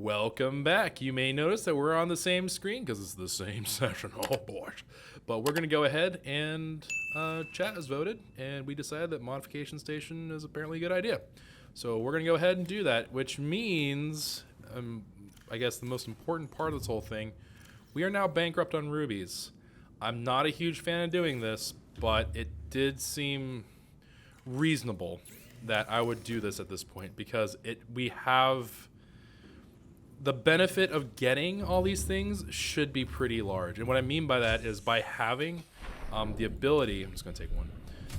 Welcome back. You may notice that we're on the same screen because it's the same session. Oh boy. But we're going to go ahead and chat has voted, and we decided that Modification Station is apparently a good idea. So we're going to go ahead and do that, which means, I guess the most important part of this whole thing, we are now bankrupt on rubies. I'm not a huge fan of doing this, but it did seem reasonable that I would do this at this point because we have the benefit of getting all these things should be pretty large. And what I mean by that is by having the ability, I'm just going to take one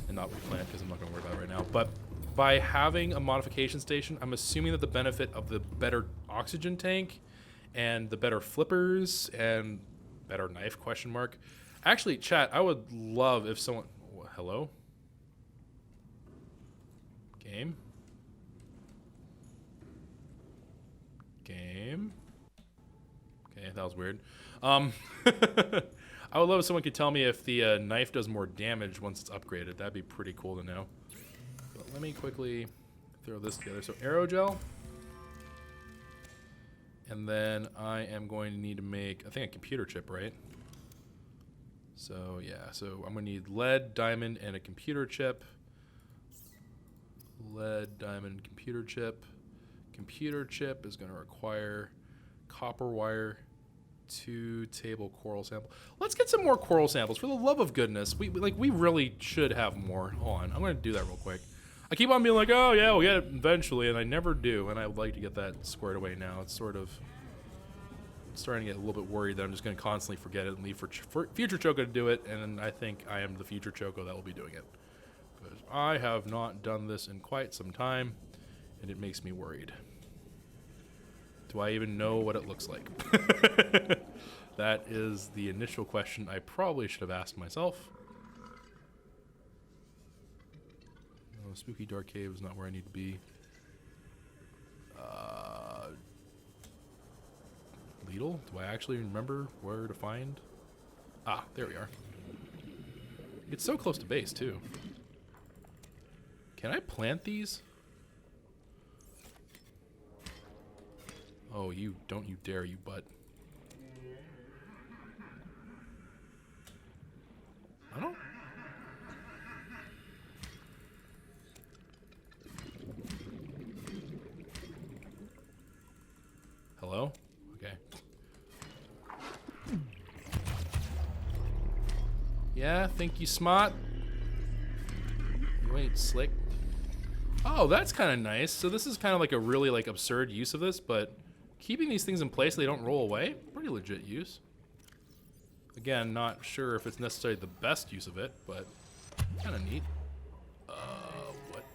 and not replant because I'm not going to worry about it right now, but by having a modification station, I'm assuming that the benefit of the better oxygen tank and the better flippers and better knife question mark. Actually, chat, I would love if someone, hello? Game? Okay, that was weird. I would love if someone could tell me if the knife does more damage once it's upgraded. That'd be pretty cool to know. But let me quickly throw this together. So aerogel. And then I am going to need to make, I think, a computer chip, right? So yeah, so I'm going to need lead, diamond, and a computer chip. Lead, diamond, computer chip. Computer chip is going to require copper wire, 2 table coral sample. Let's get some more coral samples for the love of goodness. We really should have more. Hold on, I'm going to do that real quick. I keep on being like, oh yeah, we'll get it eventually, and I never do. And I would like to get that squared away now. It's sort of starting to get a little bit worried that I'm just going to constantly forget it and leave for future Choco to do it. And I think I am the future Choco that will be doing it because I have not done this in quite some time, and it makes me worried. Do I even know what it looks like? That is the initial question I probably should have asked myself. No, Spooky Dark Cave is not where I need to be. Lidl? Do I actually remember where to find? Ah, there we are. It's so close to base, too. Can I plant these? Oh, you don't you dare, you butt. I don't. Hello? Okay. Yeah, think you smart? You ain't slick. Oh, that's kind of nice. So this is kind of like a really absurd use of this, but keeping these things in place so they don't roll away, pretty legit use. Again, not sure if it's necessarily the best use of it, but kind of neat. What?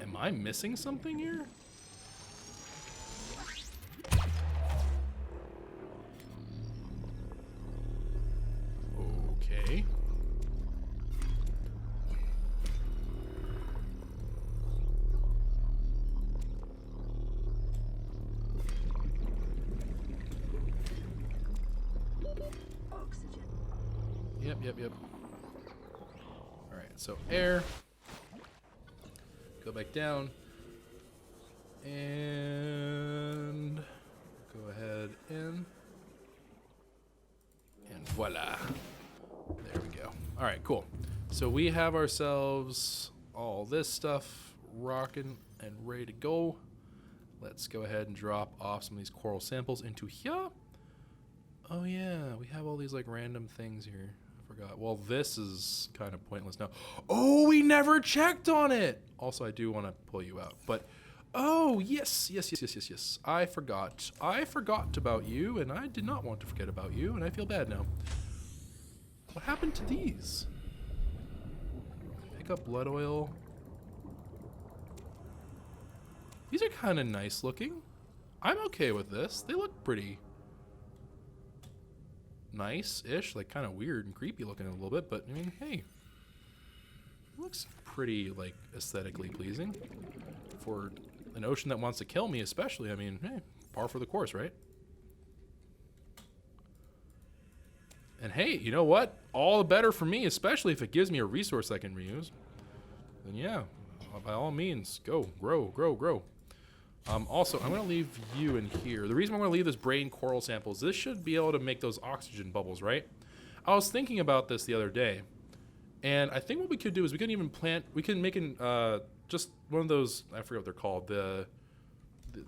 Am I missing something here? Okay. Oxygen. Yep. All right, so air. Go back down. And go ahead in. And voila. There we go. All right, cool. So we have ourselves all this stuff rocking and ready to go. Let's go ahead and drop off some of these coral samples into here. Oh yeah, we have all these random things here. I forgot. Well, this is kind of pointless now. Oh, we never checked on it. Also, I do want to pull you out, but oh, yes. I forgot about you, and I did not want to forget about you, and I feel bad now. What happened to these? Pick up blood oil. These are kind of nice looking. I'm okay with this. They look pretty nice-ish, kind of weird and creepy looking a little bit, but I mean, hey. It looks pretty, aesthetically pleasing. For an ocean that wants to kill me, especially, I mean, hey, par for the course, right? And hey, you know what? All the better for me, especially if it gives me a resource I can reuse. Then yeah, by all means, go, grow, grow, grow. Also, I'm going to leave you in here. The reason I'm going to leave this brain coral sample is this should be able to make those oxygen bubbles, right? I was thinking about this the other day, and I think what we could do is we can make just one of those, I forget what they're called,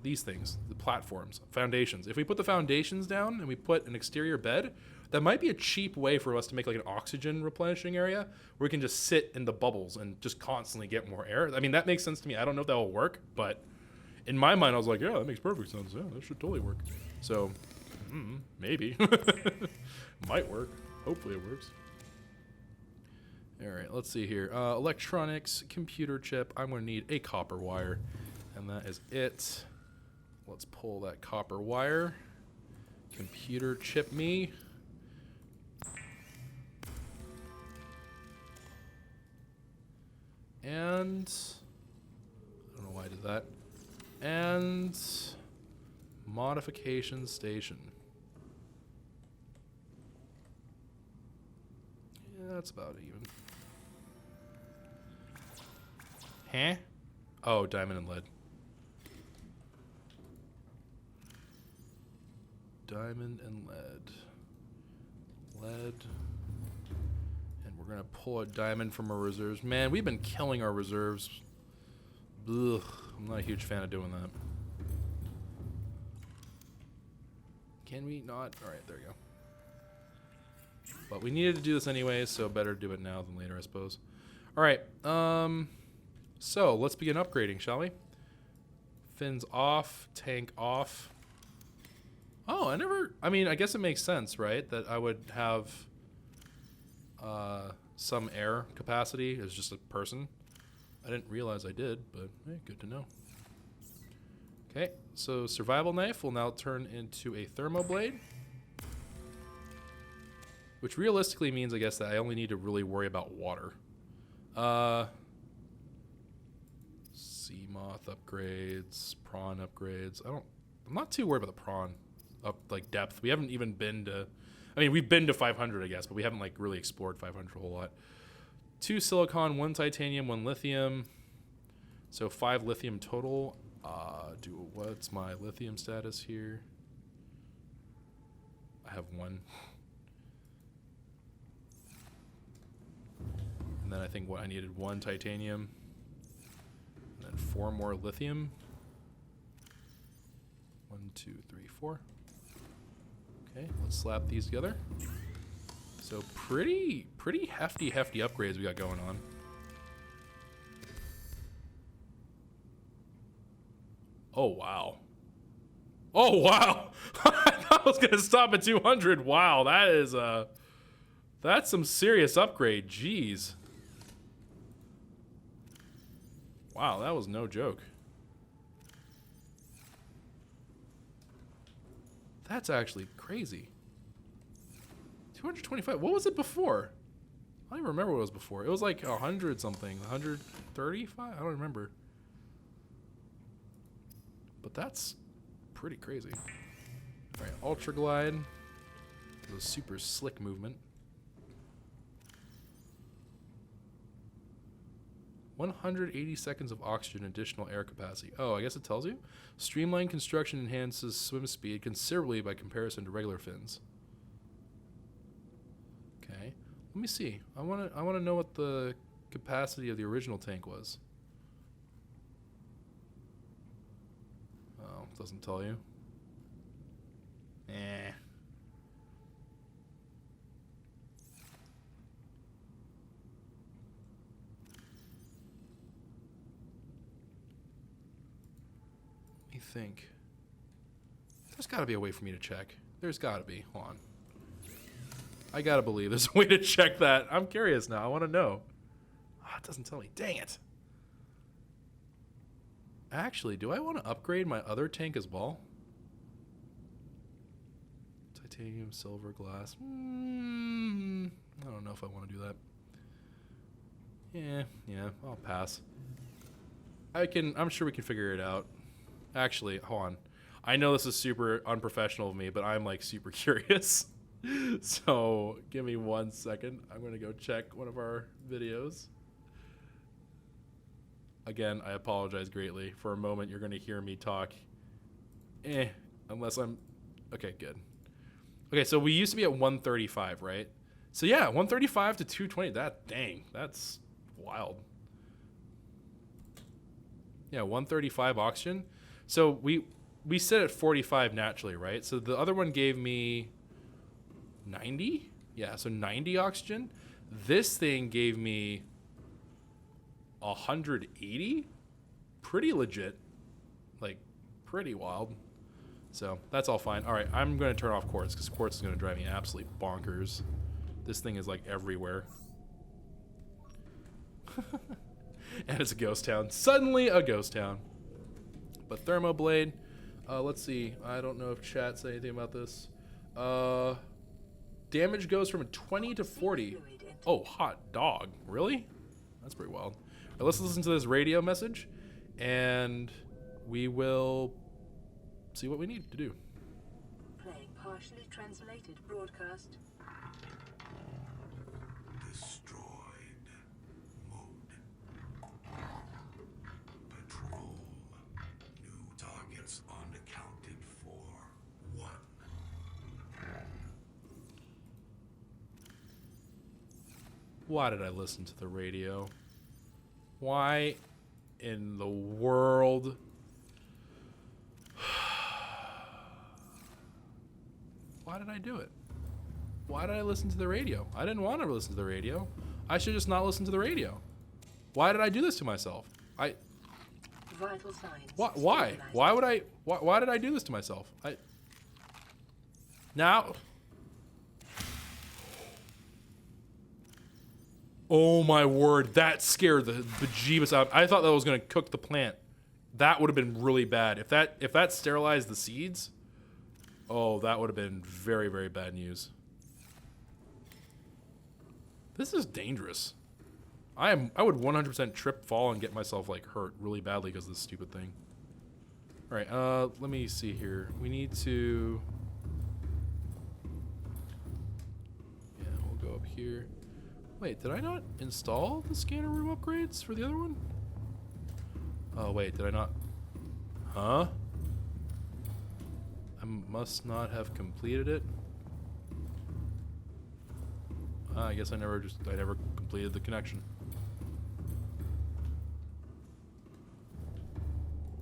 these things, the platforms, foundations. If we put the foundations down and we put an exterior bed, that might be a cheap way for us to make like an oxygen replenishing area where we can just sit in the bubbles and just constantly get more air. I mean, that makes sense to me. I don't know if that will work, but in my mind, I was like, yeah, that makes perfect sense. Yeah, that should totally work. So, maybe. Might work. Hopefully it works. All right, let's see here. Electronics, computer chip. I'm going to need a copper wire, and that is it. Let's pull that copper wire. Computer chip me. And I don't know why I did that. And modification station. Yeah, that's about even. Huh? Oh, diamond and lead. Diamond and lead. Lead. And we're going to pull a diamond from our reserves. Man, we've been killing our reserves. Ugh, I'm not a huge fan of doing that. Can we not? Alright, there we go. But we needed to do this anyway, so better do it now than later, I suppose. Alright, so let's begin upgrading, shall we? Fins off, tank off. Oh, I mean, I guess it makes sense, right? That I would have some air capacity as just a person. I didn't realize I did, but hey, good to know. Okay, so survival knife will now turn into a thermoblade. Which realistically means, I guess, that I only need to really worry about water. Sea moth upgrades, prawn upgrades. I'm not too worried about the prawn like depth. We haven't even been to, I mean, we've been to 500, I guess, but we haven't like really explored 500 a whole lot. 2 silicon, 1 titanium, 1 lithium. So 5 lithium total. What's my lithium status here? I have 1. And then I think I needed 1 titanium. And then 4 more lithium. 1, 2, 3, 4. Okay, let's slap these together. So pretty hefty upgrades we got going on. Oh, wow. Oh, wow. I thought I was going to stop at 200. Wow, that's some serious upgrade. Jeez. Wow, that was no joke. That's actually crazy. 225. What was it before? I don't even remember what it was before. It was like 100 something. 135? I don't remember. But that's pretty crazy. All right, Ultra Glide. The super slick movement. 180 seconds of oxygen, additional air capacity. Oh, I guess it tells you. Streamlined construction enhances swim speed considerably by comparison to regular fins. Okay, let me see. I want to know what the capacity of the original tank was. Oh, it doesn't tell you. Eh. Think there's got to be a way for me to check. There's got to be. Hold on. I got to believe there's a way to check that. I'm curious now. I want to know. Oh, it doesn't tell me. Dang it. Actually, do I want to upgrade my other tank as well? Titanium, silver, glass. I don't know if I want to do that. Yeah, I'll pass. I'm sure we can figure it out. Actually, hold on. I know this is super unprofessional of me, but I'm like super curious. So give me 1 second. I'm going to go check one of our videos. Again, I apologize greatly. For a moment, you're going to hear me talk. Unless I'm... Okay, good. Okay, so we used to be at 135, right? So yeah, 135 to 220. Dang, that's wild. Yeah, 135 oxygen. So we sit at 45 naturally, right? So the other one gave me 90? Yeah, so 90 oxygen. This thing gave me 180? Pretty legit. Like, pretty wild. So that's all fine. All right, I'm going to turn off quartz because quartz is going to drive me absolutely bonkers. This thing is like everywhere. And it's a ghost town. Suddenly a ghost town. But Thermoblade, let's see. I don't know if chat said anything about this. Damage goes from 20 to 40. Oh, hot dog. Really? That's pretty wild. All right, let's listen to this radio message, and we will see what we need to do. Playing partially translated broadcast. Destroyed. Mode. Patrol. New targets unaccounted for. 1. Why did I listen to the radio? Why in the world? Why did I do it? Why did I listen to the radio? I didn't want to listen to the radio. I should just not listen to the radio. Why did I do this to myself? Vital signs. Why? Why would I? Why did I do this to myself? Now. Oh my word! That scared the bejeebus out. I thought that was gonna cook the plant. That would have been really bad. If that sterilized the seeds. Oh, that would have been very, very bad news. This is dangerous. I would 100% trip, fall, and get myself like hurt really badly because of this stupid thing. All right, let me see here. We need to. Yeah, we'll go up here. Wait, did I not install the scanner room upgrades for the other one? Oh wait, did I not? Huh? I must not have completed it. I guess I never completed the connection.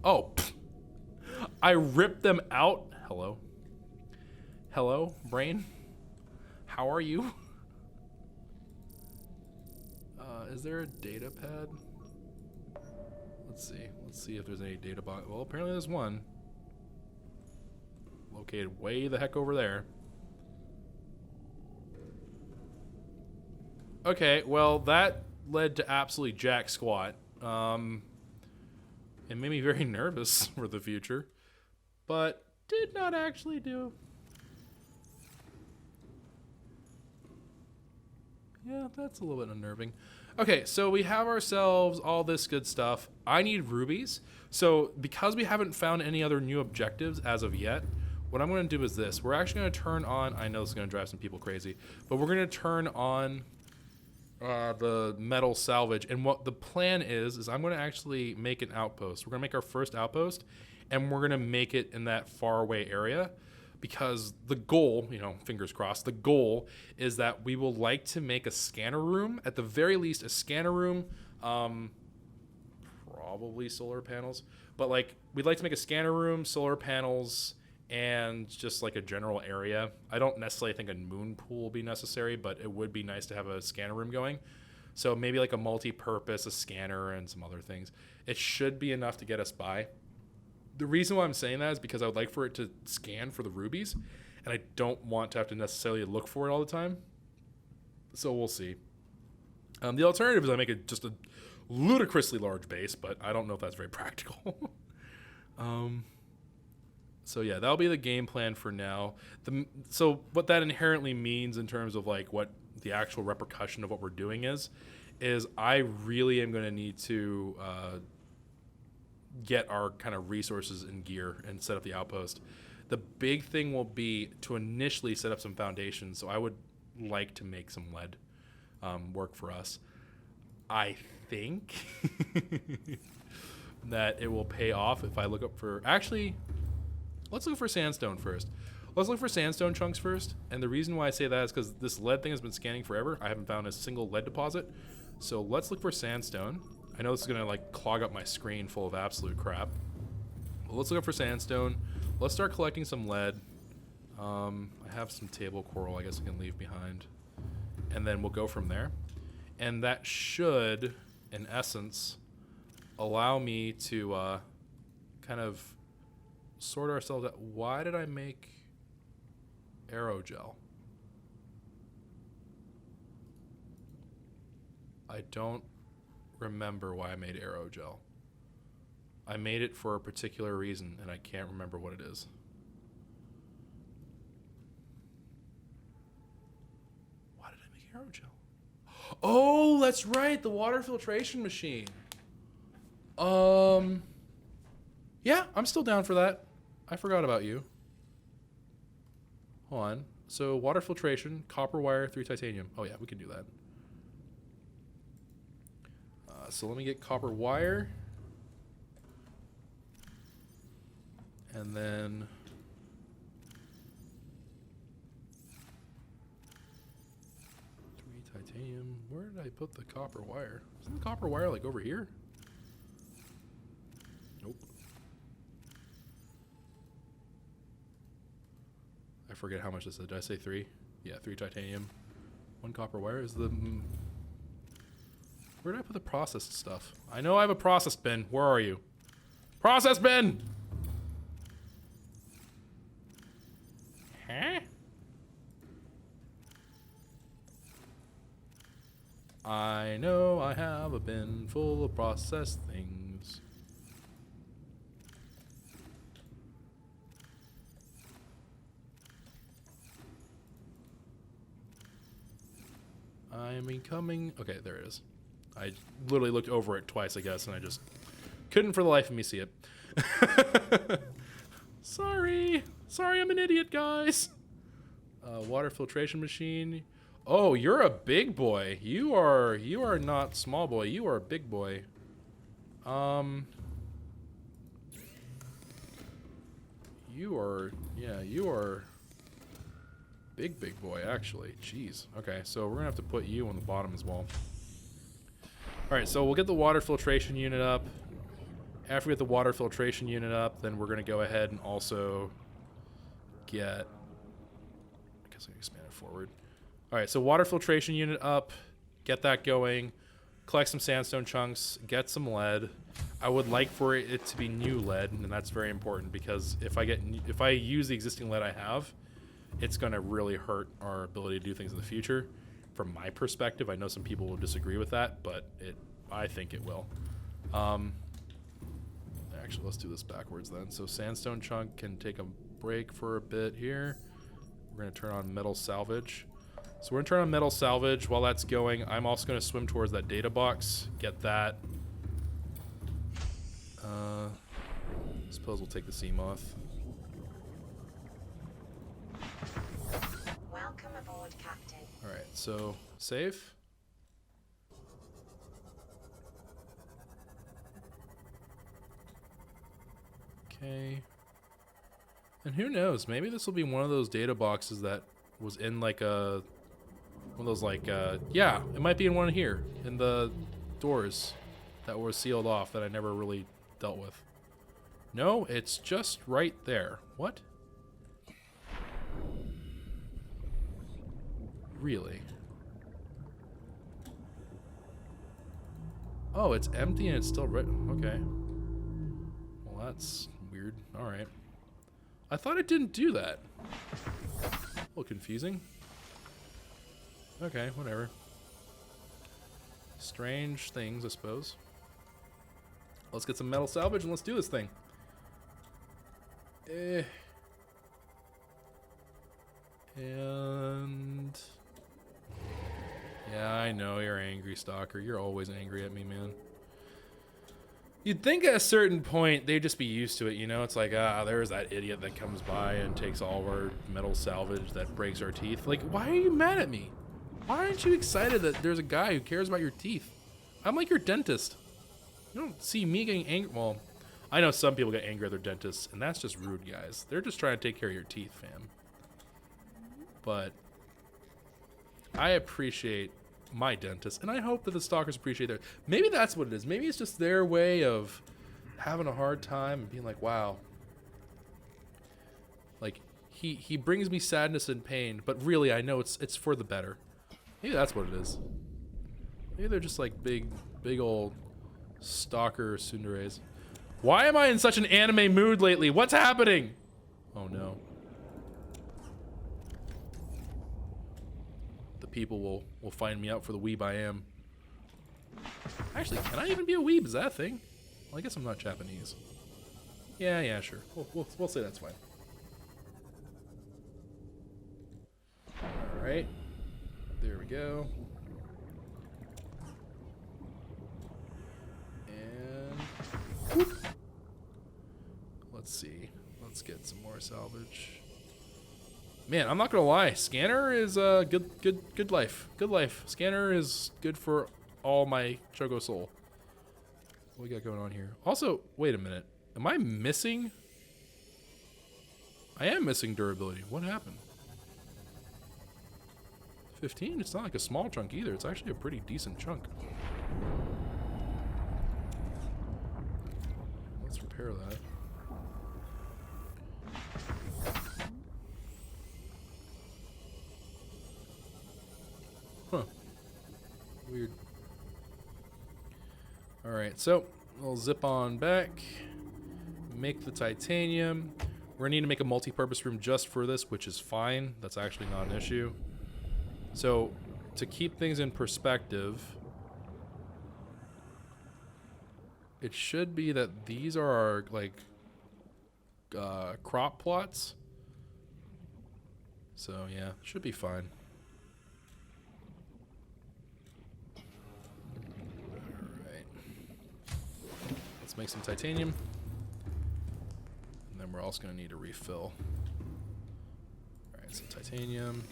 Oh, I ripped them out. Hello. Hello, brain. How are you? Is there a data pad? Let's see. Let's see if there's any data box. Well, apparently there's one. Located way the heck over there. Okay, well, that led to absolutely jack squat. It made me very nervous for the future, but did not actually do. Yeah, that's a little bit unnerving. Okay, so we have ourselves all this good stuff. I need rubies. So because we haven't found any other new objectives as of yet, what I'm going to do is this. We're actually going to turn on, I know this is going to drive some people crazy, but we're going to turn on the metal salvage. And what the plan is I'm going to actually make an outpost. We're going to make our first outpost, and we're going to make it in that far away area. Because the goal, you know, fingers crossed, the goal is that we will like to make a scanner room, at the very least a scanner room, probably solar panels, but like we'd like to make a scanner room, solar panels, and just like a general area. I don't necessarily think a moon pool will be necessary, but it would be nice to have a scanner room going. So maybe like a multi-purpose, a scanner, and some other things. It should be enough to get us by. The reason why I'm saying that is because I would like for it to scan for the rubies, and I don't want to have to necessarily look for it all the time. So we'll see. The alternative is I make it just a ludicrously large base, but I don't know if that's very practical. So yeah, that'll be the game plan for now. So what that inherently means in terms of like what the actual repercussion of what we're doing is I really am going to need to get our kind of resources and gear and set up the outpost. The big thing will be to initially set up some foundations. So I would like to make some lead work for us. I think that it will pay off if I look up for... Actually, let's look for sandstone first. Let's look for sandstone chunks first. And the reason why I say that is because this lead thing has been scanning forever. I haven't found a single lead deposit. So let's look for sandstone. I know this is going to like clog up my screen full of absolute crap. But let's look up for sandstone. Let's start collecting some lead. I have some table coral I guess I can leave behind. And then we'll go from there. And that should, in essence, allow me to kind of sort ourselves out. Why did I make aerogel? I don't remember why I made aerogel. I made it for a particular reason, and I can't remember what it is. Why did I make aerogel? Oh, that's right, the water filtration machine. Yeah, I'm still down for that. I forgot about you. Hold on. So water filtration, copper wire, 3 titanium. Oh yeah, we can do that. So let me get copper wire. And then... titanium. Where did I put the copper wire? Isn't the copper wire like over here? Nope. I forget how much this is. Did I say 3? Yeah, 3 titanium. 1 copper wire is the... Where did I put the processed stuff? I know I have a processed bin. Where are you? Process bin! Huh? I know I have a bin full of processed things. I'm incoming. Okay, there it is. I literally looked over it twice, I guess, and I just couldn't for the life of me see it. Sorry. Sorry, I'm an idiot, guys. Water filtration machine. Oh, you're a big boy. You are not small boy. You are a big boy. You are big boy, actually. Jeez. Okay, so we're gonna have to put you on the bottom as well. All right, so we'll get the water filtration unit up. After we get the water filtration unit up, then we're gonna go ahead and also get, I guess I can expand it forward. All right, so water filtration unit up, get that going, collect some sandstone chunks, get some lead. I would like for it to be new lead, and that's very important because if I use the existing lead I have, it's going to really hurt our ability to do things in the future. From my perspective, I know some people will disagree with that, but I think it will. Actually, let's do this backwards then. So sandstone chunk can take a break for a bit here. We're going to turn on metal salvage. So we're going to turn on metal salvage. While that's going, I'm also going to swim towards that data box, get that. Suppose we'll take the sea moth. Welcome aboard, Captain. All right, so save. Okay. And who knows? Maybe this will be one of those data boxes that was in like one of those like yeah, it might be in one here in the doors that were sealed off that I never really dealt with. No, it's just right there. What? Really? Oh, it's empty and it's still written. Okay. Well, that's weird. All right. I thought it didn't do that. A little confusing. Okay, whatever. Strange things, I suppose. Let's get some metal salvage and let's do this thing. And... yeah, I know you're angry, Stalker. You're always angry at me, man. You'd think at a certain point they'd just be used to it, you know? It's like, there's that idiot that comes by and takes all of our metal salvage that breaks our teeth. Like, why are you mad at me? Why aren't you excited that there's a guy who cares about your teeth? I'm like your dentist. You don't see me getting angry. Well, I know some people get angry at their dentists, and that's just rude, guys. They're just trying to take care of your teeth, fam. But I appreciate my dentist, and I hope that the stalkers appreciate their. Maybe that's what it is. Maybe it's just their way of having a hard time and being like, wow. Like, he brings me sadness and pain, but really I know it's for the better. Maybe that's what it is. Maybe they're just like big old stalker tsunderes. Why am I in such an anime mood lately? What's happening? Oh no. The people will find me out for the weeb I am. Actually, can I even be a weeb? Is that a thing? Well, I guess I'm not Japanese. Yeah, sure. We'll say that's fine. Alright. There we go. And whoop. Let's see. Let's get some more salvage. Man, I'm not gonna lie. Scanner is good life. Good life. Scanner is good for all my Chogo soul. What we got going on here? Also, wait a minute. Am I missing? I am missing durability. What happened? 15? It's not like a small chunk either. It's actually a pretty decent chunk. Let's repair that. Huh. Weird. Alright, so we'll zip on back. Make the titanium. We're gonna need to make a multi-purpose room just for this, which is fine. That's actually not an issue. So, to keep things in perspective, it should be that these are our, like, crop plots. So, yeah, should be fine. Alright. Let's make some titanium. And then we're also going to need a refill. Alright, some titanium.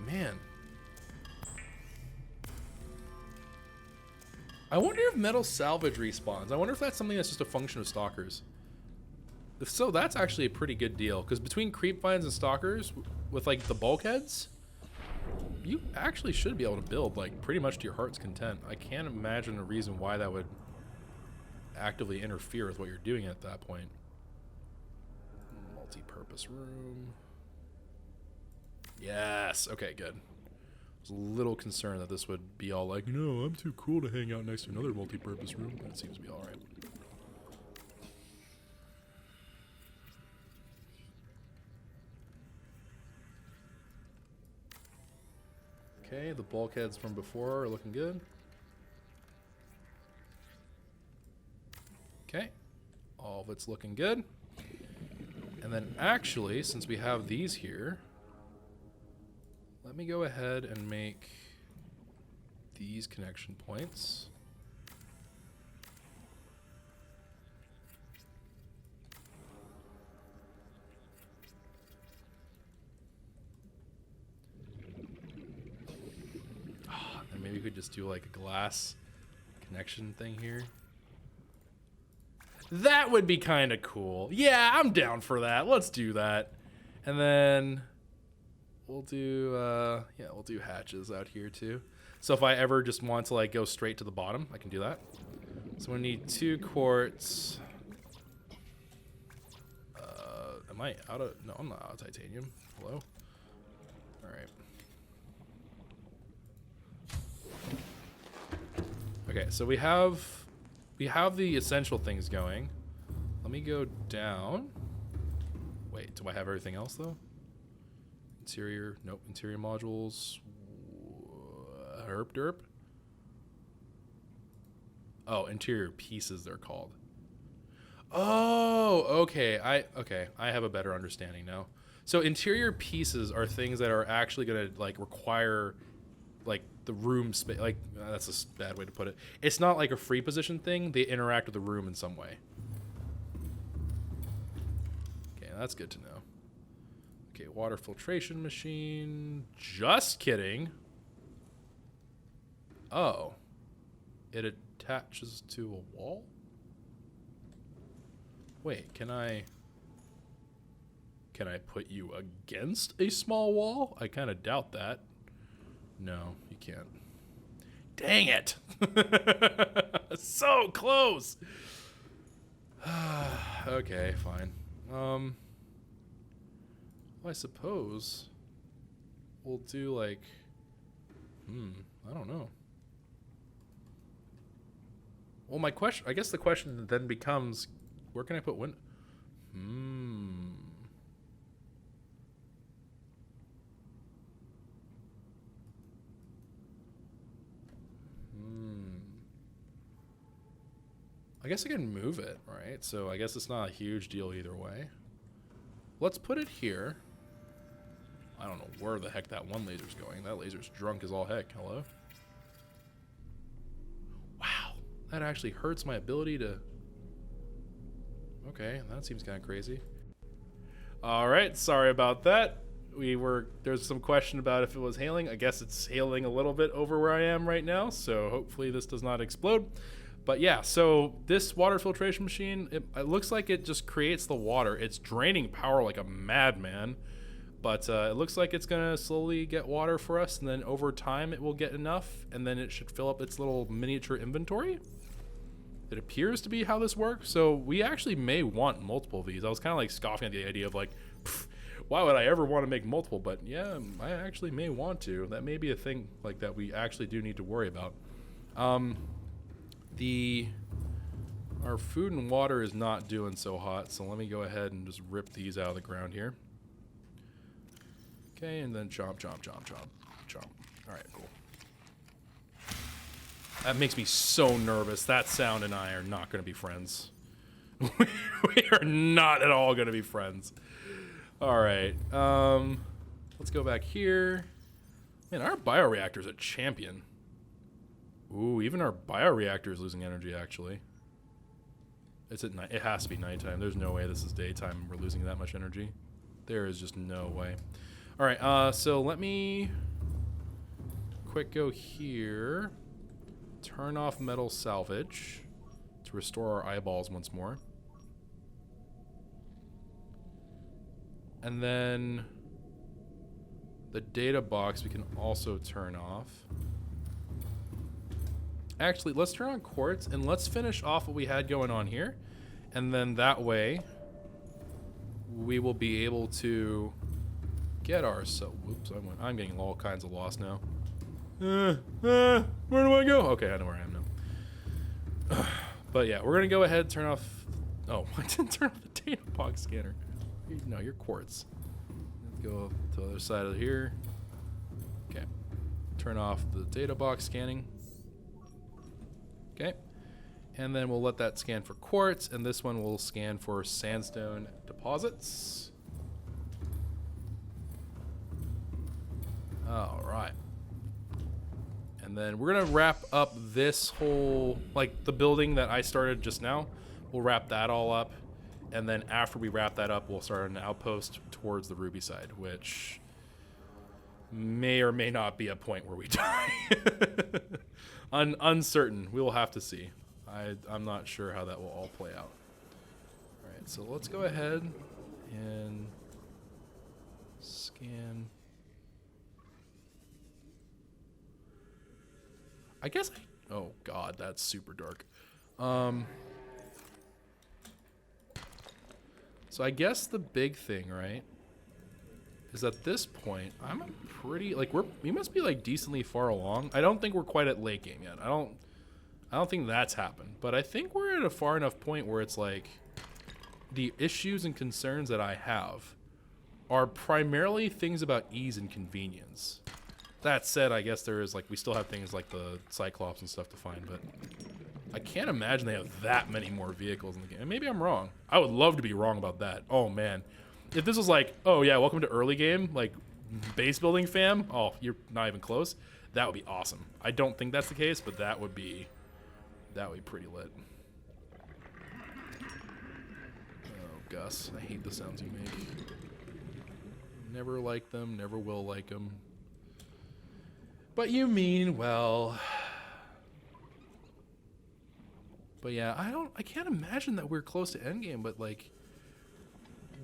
Man. I wonder if metal salvage respawns. I wonder if that's something that's just a function of stalkers. If so, that's actually a pretty good deal. Because between creep vines and stalkers, with like the bulkheads, you actually should be able to build like pretty much to your heart's content. I can't imagine a reason why that would actively interfere with what you're doing at that point. Multi-purpose room. Yes. Okay, good. I was a little concerned that this would be all like, no, I'm too cool to hang out next to another multi-purpose room. But it seems to be all right. Okay, the bulkheads from before are looking good. Okay, all of it's looking good. And then actually, since we have these here, let me go ahead and make these connection points. And maybe we could just do like a glass connection thing here. That would be kind of cool. Yeah, I'm down for that. Let's do that. And then we'll do, we'll do hatches out here too. So if I ever just want to like go straight to the bottom, I can do that. So we need 2 quartz. Am I out of, no, I'm not out of titanium. Hello? All right. Okay, so we have the essential things going. Let me go down. Wait, do I have everything else though? Interior, nope. Interior modules. Herp derp. Oh, interior pieces they're called. Oh, okay. I have a better understanding now. So interior pieces are things that are actually going to like require like the room space. Like that's a bad way to put it. It's not like a free position thing. They interact with the room in some way. Okay, that's good to know. Okay, water filtration machine. Just kidding. Oh, it attaches to a wall? Wait, can I put you against a small wall? I kind of doubt that. No, you can't. Dang it. So close. Okay, fine. Well, I suppose we'll do like I don't know. Well, I guess the question then becomes, where can I put I guess I can move it, right? So I guess it's not a huge deal either way. Let's put it here. I don't know where the heck that one laser's going. That laser's drunk as all heck. Hello? Wow. That actually hurts my ability to... Okay, that seems kind of crazy. All right, sorry about that. There's some question about if it was hailing. I guess it's hailing a little bit over where I am right now, so hopefully this does not explode. But yeah, so this water filtration machine, it looks like it just creates the water. It's draining power like a madman, but it looks like it's gonna slowly get water for us, and then over time it will get enough, and then it should fill up its little miniature inventory. It appears to be how this works. So we actually may want multiple of these. I was kind of like scoffing at the idea of like, why would I ever want to make multiple? But yeah, I actually may want to. That may be a thing like that we actually do need to worry about. Our food and water is not doing so hot, so let me go ahead and just rip these out of the ground here. Okay, and then chomp, chomp, chomp, chomp, chomp. All right, cool. That makes me so nervous. That sound and I are not going to be friends. We are not at all going to be friends. All right. Let's go back here. Man, our bioreactor's a champion. Ooh, even our bioreactor is losing energy, actually. It's at night. It has to be nighttime. There's no way this is daytime and we're losing that much energy. There is just no way. All right, so let me quick go here. Turn off metal salvage to restore our eyeballs once more. And then the data box we can also turn off. Actually, let's turn on quartz and let's finish off what we had going on here. And then that way we will be able to get ourselves... Whoops, I'm getting all kinds of lost now. Where do I go? Okay, I know where I am now. But yeah, we're going to go ahead and turn off... Oh, I didn't turn off the data box scanner. No, you're quartz. Let's go to the other side of here. Okay. Turn off the data box scanning. Okay, and then we'll let that scan for quartz, and this one will scan for sandstone deposits. All right. And then we're gonna wrap up this whole, like the building that I started just now, we'll wrap that all up. And then after we wrap that up, we'll start an outpost towards the ruby side, which may or may not be a point where we die. Uncertain. We will have to see. I'm not sure how that will all play out. All right, so let's go ahead and scan. I guess oh god, that's super dark. So I guess the big thing, right, is at this point, I'm pretty, like, we must be, like, decently far along. I don't think we're quite at late game yet. I don't think that's happened. But I think we're at a far enough point where it's, like, the issues and concerns that I have are primarily things about ease and convenience. That said, I guess there is, like, we still have things like the Cyclops and stuff to find, but I can't imagine they have that many more vehicles in the game. Maybe I'm wrong. I would love to be wrong about that. Oh, man. If this was like, oh, yeah, welcome to early game, like, base building fam. Oh, you're not even close. That would be awesome. I don't think that's the case, but that would be pretty lit. Oh, Gus. I hate the sounds you make. Never like them. Never will like them. But you mean well. But yeah, I can't imagine that we're close to endgame, but like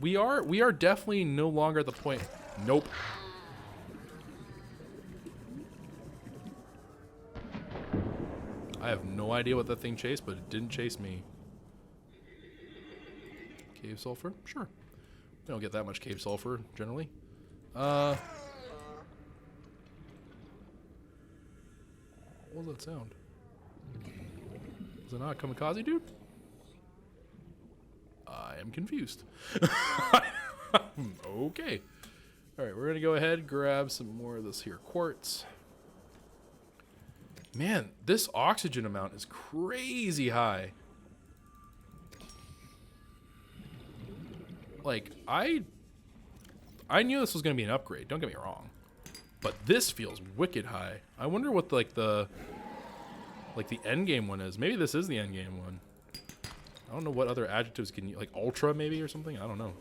we are definitely no longer at the point. Nope. I have no idea what that thing chased, but it didn't chase me. Cave sulfur? Sure. We don't get that much cave sulfur generally. What was that sound? Is it not a kamikaze dude? I am confused. Okay. Alright, we're gonna go ahead and grab some more of this here quartz. Man, this oxygen amount is crazy high. Like, I knew this was gonna be an upgrade, don't get me wrong. But this feels wicked high. I wonder what like the end game one is. Maybe this is the end game one. I don't know what other adjectives can you like ultra maybe or something. I don't know.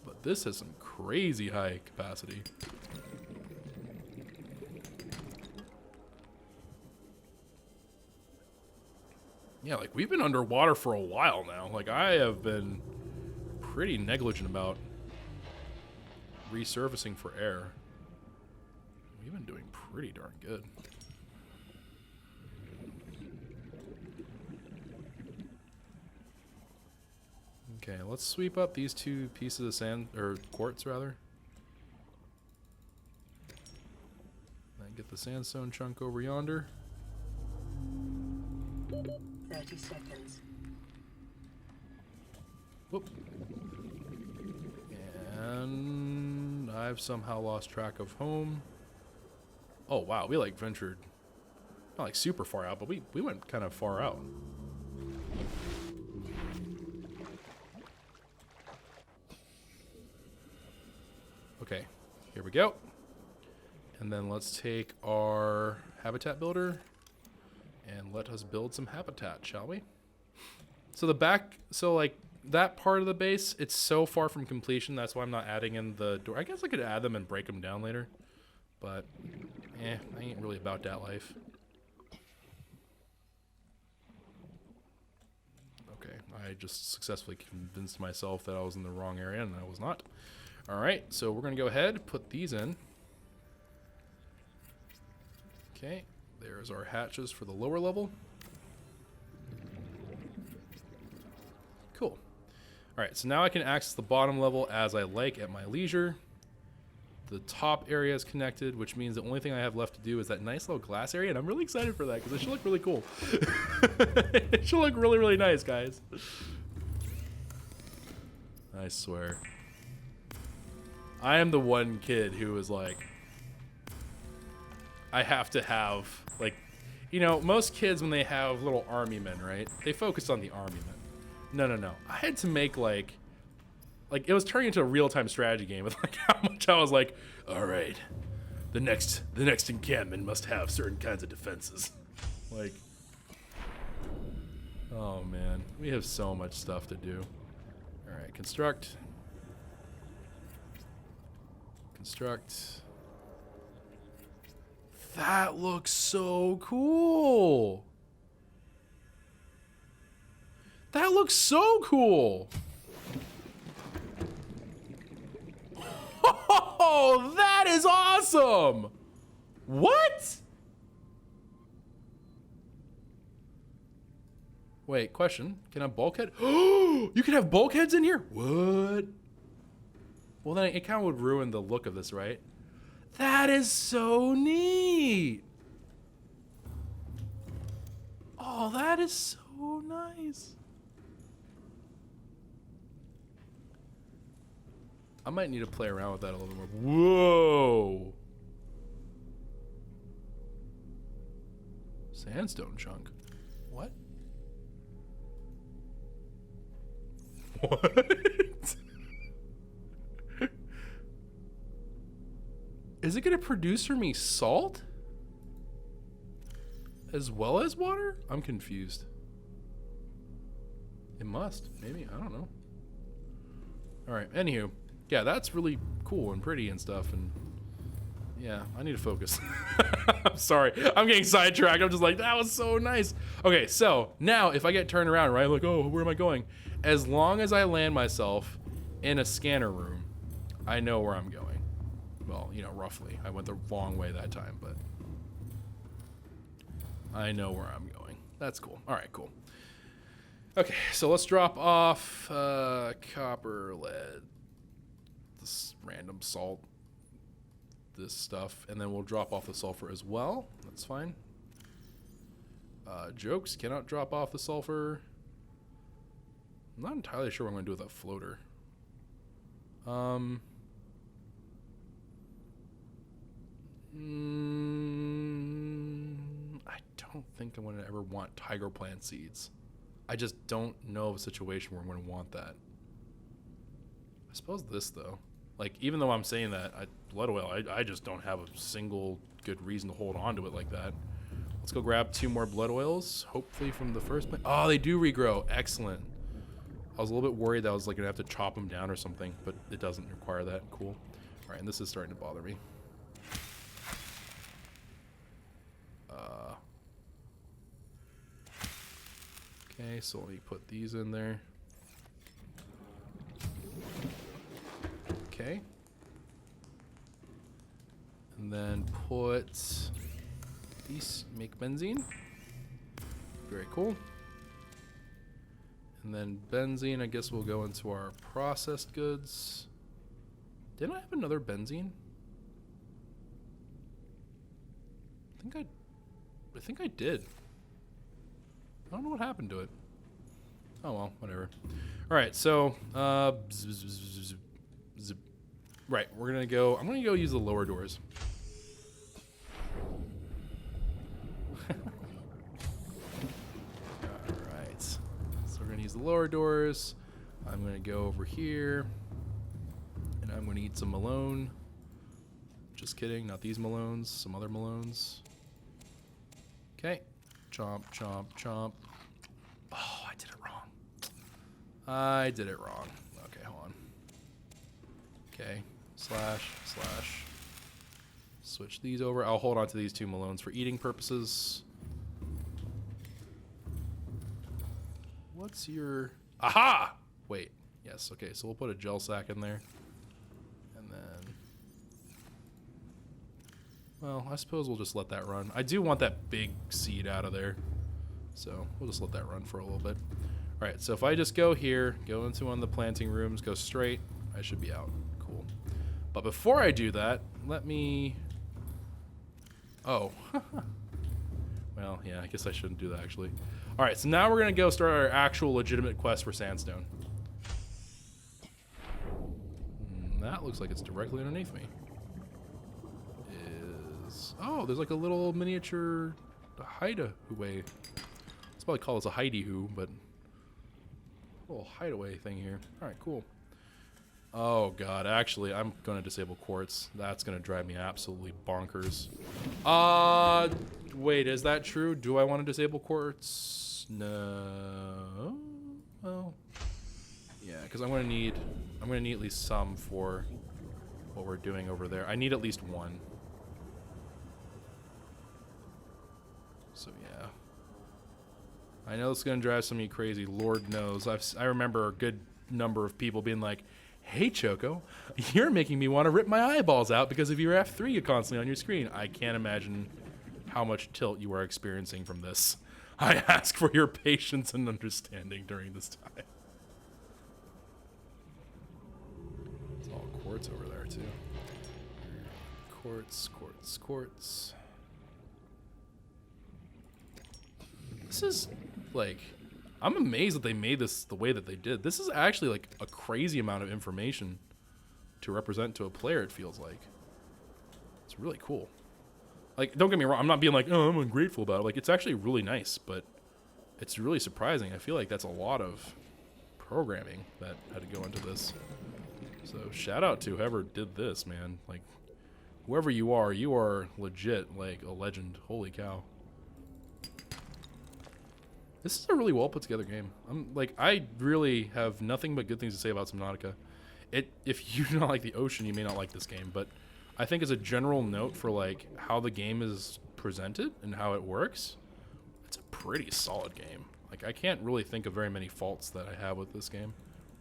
But this has some crazy high capacity. Yeah, like we've been underwater for a while now. Like I have been pretty negligent about resurfacing for air. We've been doing pretty darn good. Okay, let's sweep up these two pieces of sand, or quartz rather. Then get the sandstone chunk over yonder. 30 seconds. Whoop. And I've somehow lost track of home. Oh wow, we like ventured, not like super far out, but we went kind of far out. Okay, here we go. And then let's take our habitat builder and let us build some habitat, shall we? So like that part of the base, it's so far from completion. That's why I'm not adding in the door. I guess I could add them and break them down later, but I ain't really about that life. Okay, I just successfully convinced myself that I was in the wrong area, and I was not. All right, so we're gonna go ahead, put these in. Okay, there's our hatches for the lower level. Cool. All right, so now I can access the bottom level as I like at my leisure. The top area is connected, which means the only thing I have left to do is that nice little glass area, and I'm really excited for that because it should look really cool. It should look really, really nice, guys. I swear. I am the one kid who is like, I have to have, like, you know, most kids when they have little army men, right? They focus on the army men. No. I had to make like it was turning into a real-time strategy game with like how much I was like, all right, the next encampment must have certain kinds of defenses. Like, oh man, we have so much stuff to do. All right, construct. That looks so cool. That looks so cool. Oh, that is awesome. What? Wait, question. Can I have bulkhead? Oh, you can have bulkheads in here? What? Well, then it kind of would ruin the look of this, right? That is so neat. Oh, that is so nice. I might need to play around with that a little more. Whoa. Sandstone chunk. What? Is it going to produce for me salt? As well as water? I'm confused. It must. Maybe. I don't know. Alright, anywho. Yeah, that's really cool and pretty and stuff. And yeah, I need to focus. I'm sorry. I'm getting sidetracked. I'm just like, that was so nice. Okay, so now if I get turned around, right? I'm like, oh, where am I going? As long as I land myself in a scanner room, I know where I'm going. Well, you know, roughly. I went the wrong way that time, but I know where I'm going. That's cool. All right, cool. Okay, so let's drop off copper, lead, this random salt, this stuff, and then we'll drop off the sulfur as well. That's fine. Jokes, cannot drop off the sulfur. I'm not entirely sure what I'm going to do with that floater. I don't think I'm going to ever want tiger plant seeds. I just don't know of a situation where I'm going to want that. I suppose this, though. Like, even though I'm saying that, blood oil, I just don't have a single good reason to hold on to it like that. Let's go grab 2 more blood oils, hopefully from the first plant. Oh, they do regrow. Excellent. I was a little bit worried that I was like going to have to chop them down or something, but it doesn't require that. Cool. All right, and this is starting to bother me. Okay, so let me put these in there. Okay. And then put these, make benzene. Very cool. And then benzene, I guess we'll go into our processed goods. Didn't I have another benzene? I think I did. I don't know what happened to it. Oh well, whatever. All right, so right, we're gonna go. I'm gonna go use the lower doors. All right, so we're gonna use the lower doors. I'm gonna go over here, and I'm gonna eat some Malone. Just kidding, not these Malones, some other Malones. Okay. Chomp, chomp, chomp. Oh, I did it wrong. I did it wrong. Okay, hold on. Okay. Slash, slash. Switch these over. I'll hold on to these 2 Malones for eating purposes. What's your... Aha! Wait. Yes, okay, so we'll put a gel sack in there. And then... Well, I suppose we'll just let that run. I do want that big seed out of there. So we'll just let that run for a little bit. All right, so if I just go here, go into one of the planting rooms, go straight, I should be out. Cool. But before I do that, let me... Oh. Well, yeah, I guess I shouldn't do that, actually. All right, so now we're going to go start our actual legitimate quest for sandstone. That looks like it's directly underneath me. Oh, there's like a little miniature hideaway. Let's probably call this a hidey-hoo, but a little hideaway thing here. All right, cool. Oh, God. Actually, I'm going to disable quartz. That's going to drive me absolutely bonkers. Wait, is that true? Do I want to disable quartz? No. Well, yeah, because I'm going to need at least some for what we're doing over there. I need at least 1. So yeah, I know it's gonna drive some of you crazy. Lord knows. I remember a good number of people being like, "Hey Choco, you're making me want to rip my eyeballs out because of your F3 you're constantly on your screen." I can't imagine how much tilt you are experiencing from this. I ask for your patience and understanding during this time. It's all quartz over there too. Quartz, quartz, quartz. This is, like, I'm amazed that they made this the way that they did. This is actually, like, a crazy amount of information to represent to a player, it feels like. It's really cool. Like, don't get me wrong, I'm not being like, oh, I'm ungrateful about it. Like, it's actually really nice, but it's really surprising. I feel like that's a lot of programming that had to go into this. So shout out to whoever did this, man. Like, whoever you are legit, like, a legend. Holy cow. This is a really well put together game. I really have nothing but good things to say about Subnautica. If you do not like the ocean, you may not like this game, but I think as a general note for like how the game is presented and how it works, it's a pretty solid game. Like, I can't really think of very many faults that I have with this game.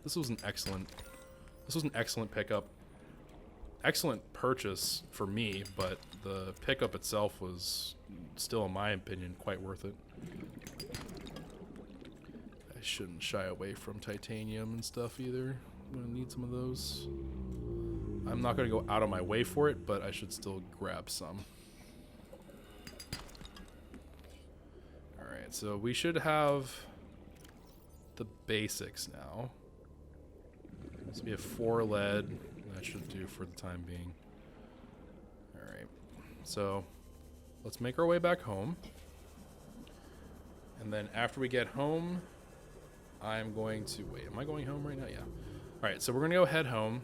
This was an excellent pickup. Excellent purchase for me, but the pickup itself was still, in my opinion, quite worth it. I shouldn't shy away from titanium and stuff either. I'm gonna need some of those. I'm not gonna go out of my way for it, but I should still grab some. Alright, so we should have the basics now. So we have 4 lead. That should do for the time being. Alright, so let's make our way back home. And then after we get home, I'm going to... Wait, am I going home right now? Yeah. Alright, so we're going to go head home,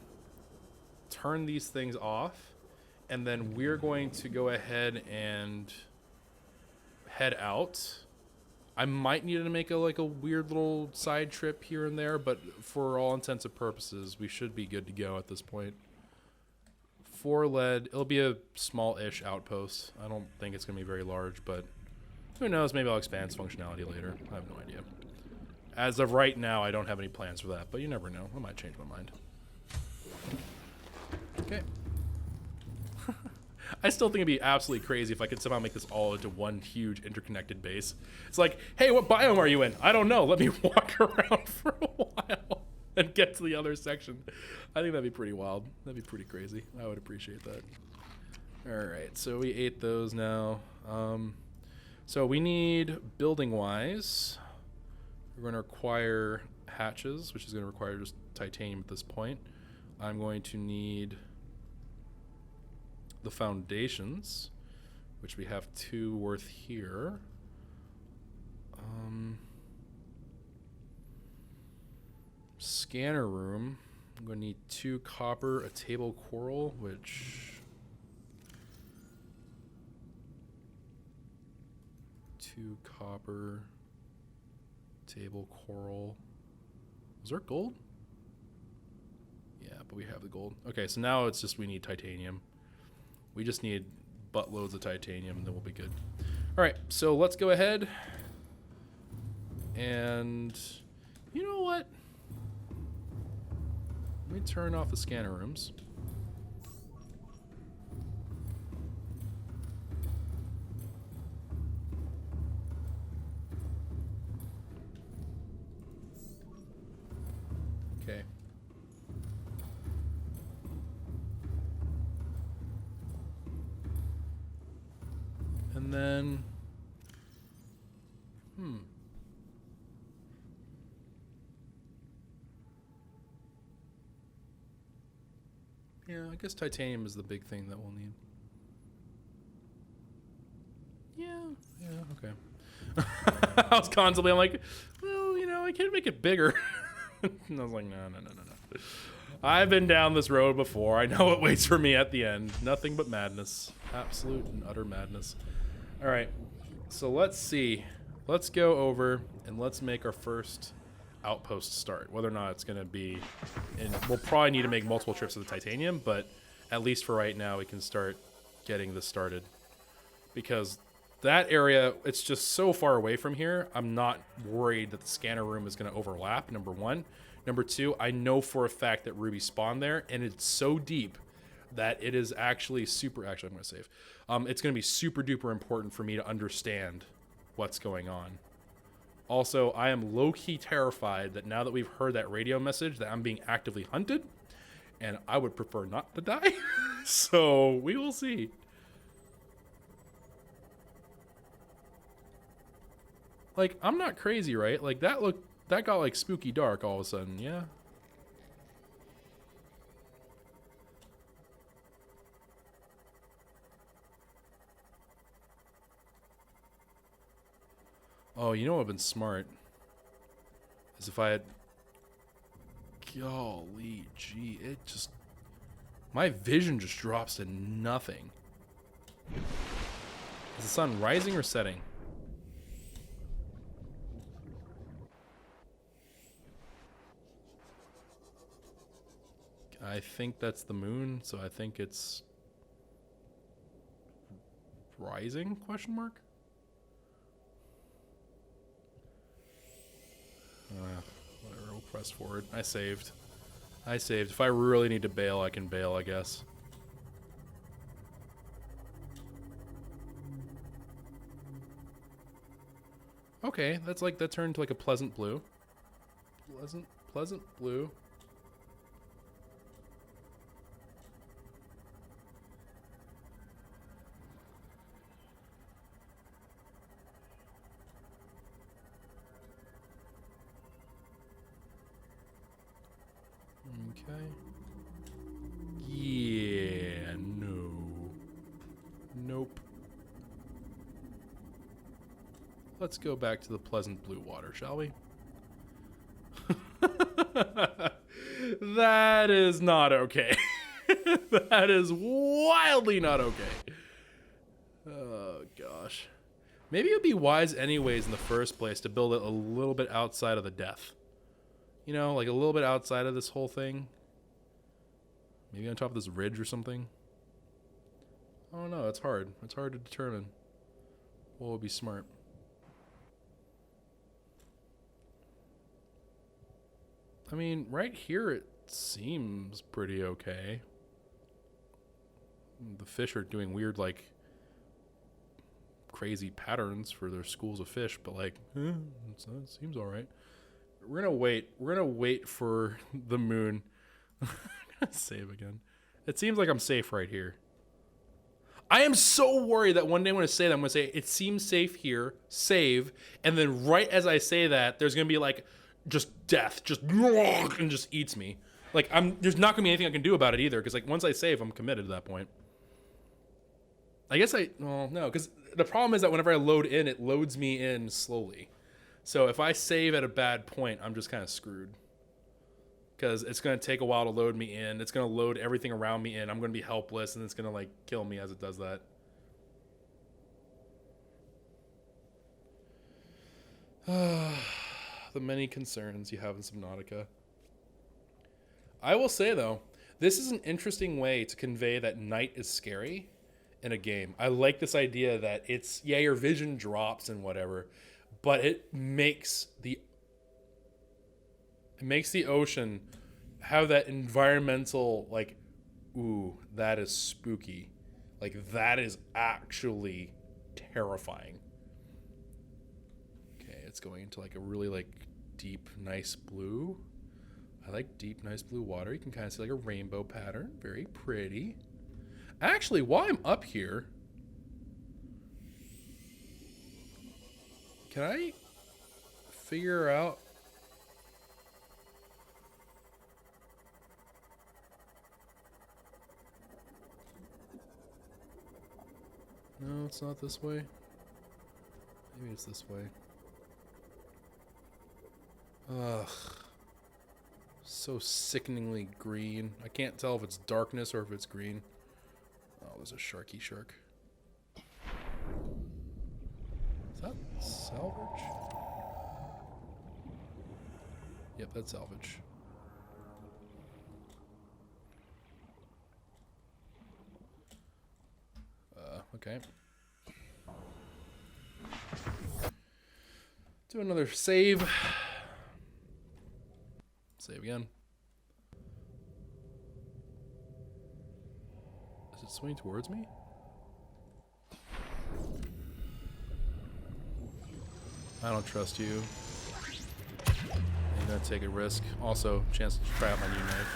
turn these things off, and then we're going to go ahead and head out. I might need to make a weird little side trip here and there, but for all intents and purposes, we should be good to go at this point. 4 lead. It'll be a small-ish outpost. I don't think it's going to be very large, but who knows? Maybe I'll expand its functionality later. I have no idea. As of right now, I don't have any plans for that, but you never know. I might change my mind. Okay. I still think it'd be absolutely crazy if I could somehow make this all into one huge interconnected base. It's like, hey, what biome are you in? I don't know. Let me walk around for a while and get to the other section. I think that'd be pretty wild. That'd be pretty crazy. I would appreciate that. All right, so we ate those now. So we need, building-wise, we're going to require hatches, which is going to require just titanium at this point. I'm going to need the foundations, which we have 2 worth here. Scanner room. I'm going to need 2 copper, a table coral, which... 2 copper, table coral. Was there gold? Yeah, but we have the gold. Okay, so now it's just we need titanium. We just need buttloads of titanium, and then we'll be good. All right, so let's go ahead. And you know what? Let me turn off the scanner rooms. Okay. And then, yeah, I guess titanium is the big thing that we'll need. Yeah, okay. I was constantly, I'm like, well, you know, I can make it bigger. And I was like, no. I've been down this road before. I know what waits for me at the end. Nothing but madness. Absolute and utter madness. All right, so let's see. Let's go over and let's make our first outpost start. Whether or not it's going to be, and we'll probably need to make multiple trips to the titanium, but at least for right now, we can start getting this started. Because that area, it's just so far away from here, I'm not worried that the scanner room is going to overlap, number 1. Number 2, I know for a fact that Ruby spawned there, and it's so deep that it is actually super... Actually, I'm going to save. It's going to be super duper important for me to understand what's going on. Also, I am low-key terrified that now that we've heard that radio message that I'm being actively hunted, and I would prefer not to die. So, we will see. Like, I'm not crazy, right? Like, that got, like, spooky dark all of a sudden, yeah? Oh, you know what would have been smart? Is if I had... Golly gee, it just... My vision just drops to nothing. Is the sun rising or setting? I think that's the moon, so I think it's rising, question mark? Whatever, we'll press forward. I saved. If I really need to bail, I can bail, I guess. Okay, that's like, that turned to like a pleasant blue. Pleasant blue. Okay. Yeah, no. Nope. Let's go back to the pleasant blue water, shall we? That is not okay. That is wildly not okay. Oh, gosh. Maybe it would be wise anyways in the first place to build it a little bit outside of the death. You know, like a little bit outside of this whole thing. Maybe on top of this ridge or something. I don't know. It's hard. It's hard to determine what would be smart. I mean, right here it seems pretty okay. The fish are doing weird, like, crazy patterns for their schools of fish, but like, it seems all right. We're gonna wait. We're gonna wait for the moon. I'm gonna save again. It seems like I'm safe right here. I am so worried that one day I'm gonna say that, I'm gonna say it seems safe here, save, and then right as I say that, there's gonna be like just death, just and just eats me. Like there's not gonna be anything I can do about it either, because like once I save, I'm committed at that point. I guess well, no, because the problem is that whenever I load in, it loads me in slowly. So if I save at a bad point, I'm just kind of screwed. Because it's going to take a while to load me in. It's going to load everything around me in. I'm going to be helpless, and it's going to, like, kill me as it does that. The many concerns you have in Subnautica. I will say, though, this is an interesting way to convey that night is scary in a game. I like this idea that it's, yeah, your vision drops and whatever, but it makes the ocean have that environmental, like, ooh, that is spooky. Like, that is actually terrifying. Okay, it's going into, like, a really, like, deep, nice blue. I like deep, nice blue water. You can kind of see, like, a rainbow pattern. Very pretty. Actually, while I'm up here, can I figure out... No, it's not this way. Maybe it's this way. Ugh. So sickeningly green. I can't tell if it's darkness or if it's green. Oh, there's a sharky shark. Is that salvage? Yep, that's salvage. Okay. Do another save. Save again. Is it swimming towards me? I don't trust you. I'm gonna take a risk. Also, chance to try out my new knife.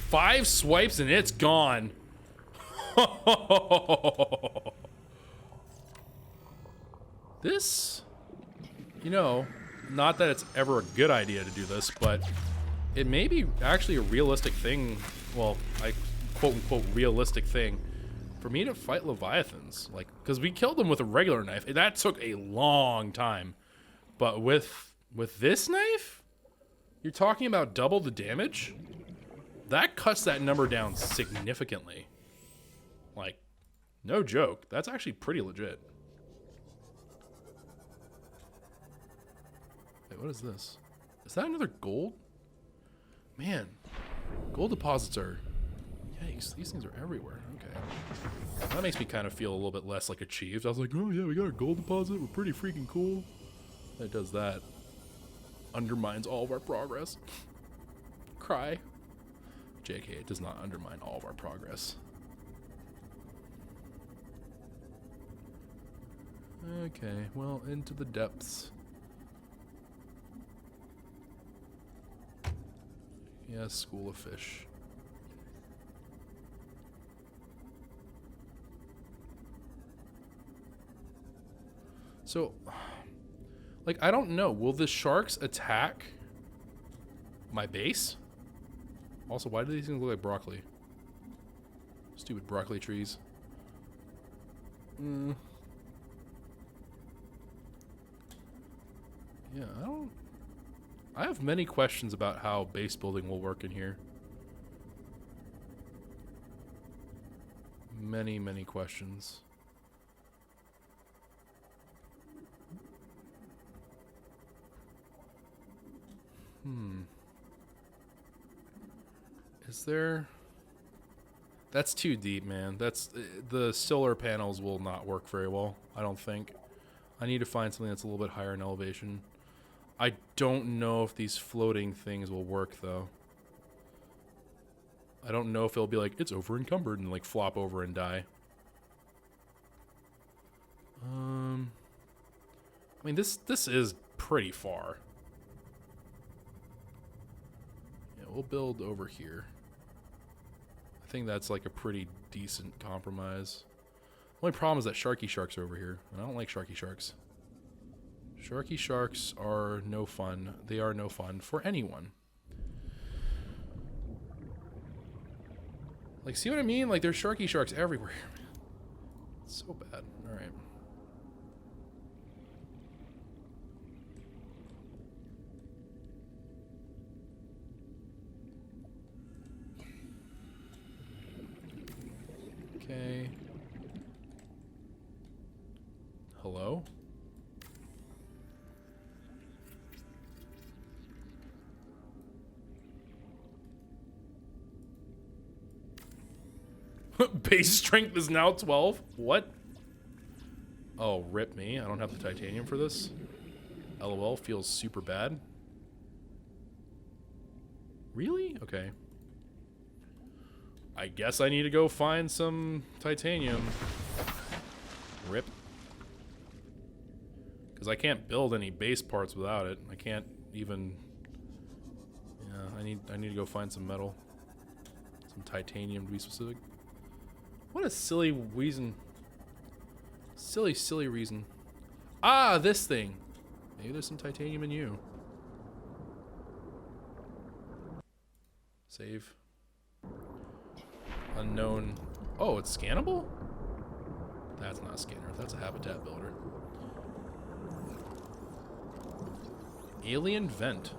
5 swipes and it's gone. This, you know, not that it's ever a good idea to do this, but it may be actually a realistic thing. Well, I quote unquote realistic thing for me to fight Leviathans, like, because we killed them with a regular knife. That took a long time, but with this knife, You're talking about double the damage? That cuts that number down significantly. Like, no joke. That's actually pretty legit. Wait, what is this? Is that another gold? Man, gold deposits are... Yikes, these things are everywhere. Okay. That makes me kind of feel a little bit less, like, achieved. I was like, oh yeah, we got a gold deposit. We're pretty freaking cool. It does that. Undermines all of our progress. Cry. JK, it does not undermine all of our progress. Okay, well, into the depths. Yes, school of fish. So, like, I don't know. Will the sharks attack my base? Also, why do these things look like broccoli? Stupid broccoli trees. Yeah, I have many questions about how base building will work in here. Many, many questions. Is there... That's too deep, man. That's... The solar panels will not work very well, I don't think. I need to find something that's a little bit higher in elevation. I don't know if these floating things will work, though. I don't know if it'll be like, it's over encumbered, and like flop over and die. I mean, this is pretty far. Yeah, we'll build over here. I think that's like a pretty decent compromise. Only problem is that sharky sharks are over here, and I don't like sharky sharks. Sharky sharks are no fun. They are no fun for anyone. Like, see what I mean? Like, there's sharky sharks everywhere. It's so bad. All right. Okay. Hello? Base strength is now 12? What? Oh, rip me. I don't have the titanium for this. LOL, feels super bad. Really? Okay. I guess I need to go find some titanium. Rip. Because I can't build any base parts without it. I can't even... Yeah, I need to go find some metal. Some titanium to be specific. What a silly reason. Silly reason. Ah, this thing. Maybe there's some titanium in you. Save. Unknown. Oh, it's scannable? That's not a scanner. That's a habitat builder. Alien vent.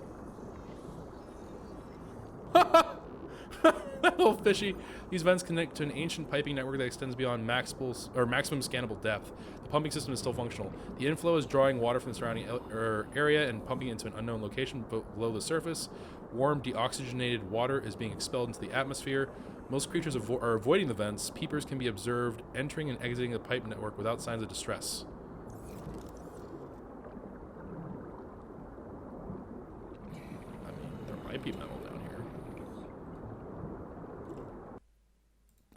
Oh, fishy. These vents connect to an ancient piping network that extends beyond maximum scannable depth. The pumping system is still functional. The inflow is drawing water from the surrounding area and pumping it into an unknown location below the surface. Warm, deoxygenated water is being expelled into the atmosphere. Most creatures are avoiding the vents. Peepers can be observed entering and exiting the pipe network without signs of distress. I mean, there might be metal down here.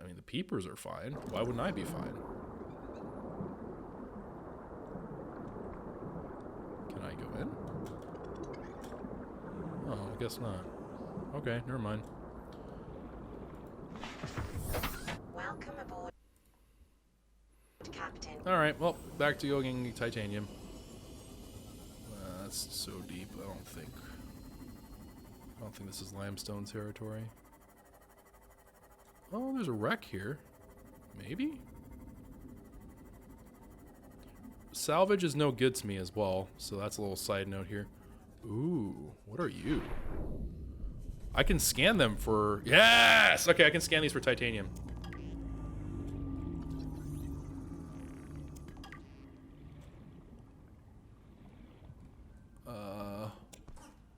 I mean, the peepers are fine. Why wouldn't I be fine? Can I go in? Oh, I guess not. Okay, never mind. Welcome aboard, Captain. Alright, well, back to going titanium. That's so deep, I don't think this is limestone territory. Oh, there's a wreck here. Maybe? Salvage is no good to me as well, so that's a little side note here. Ooh, what are you? I can scan them for... Yes! Okay, I can scan these for titanium.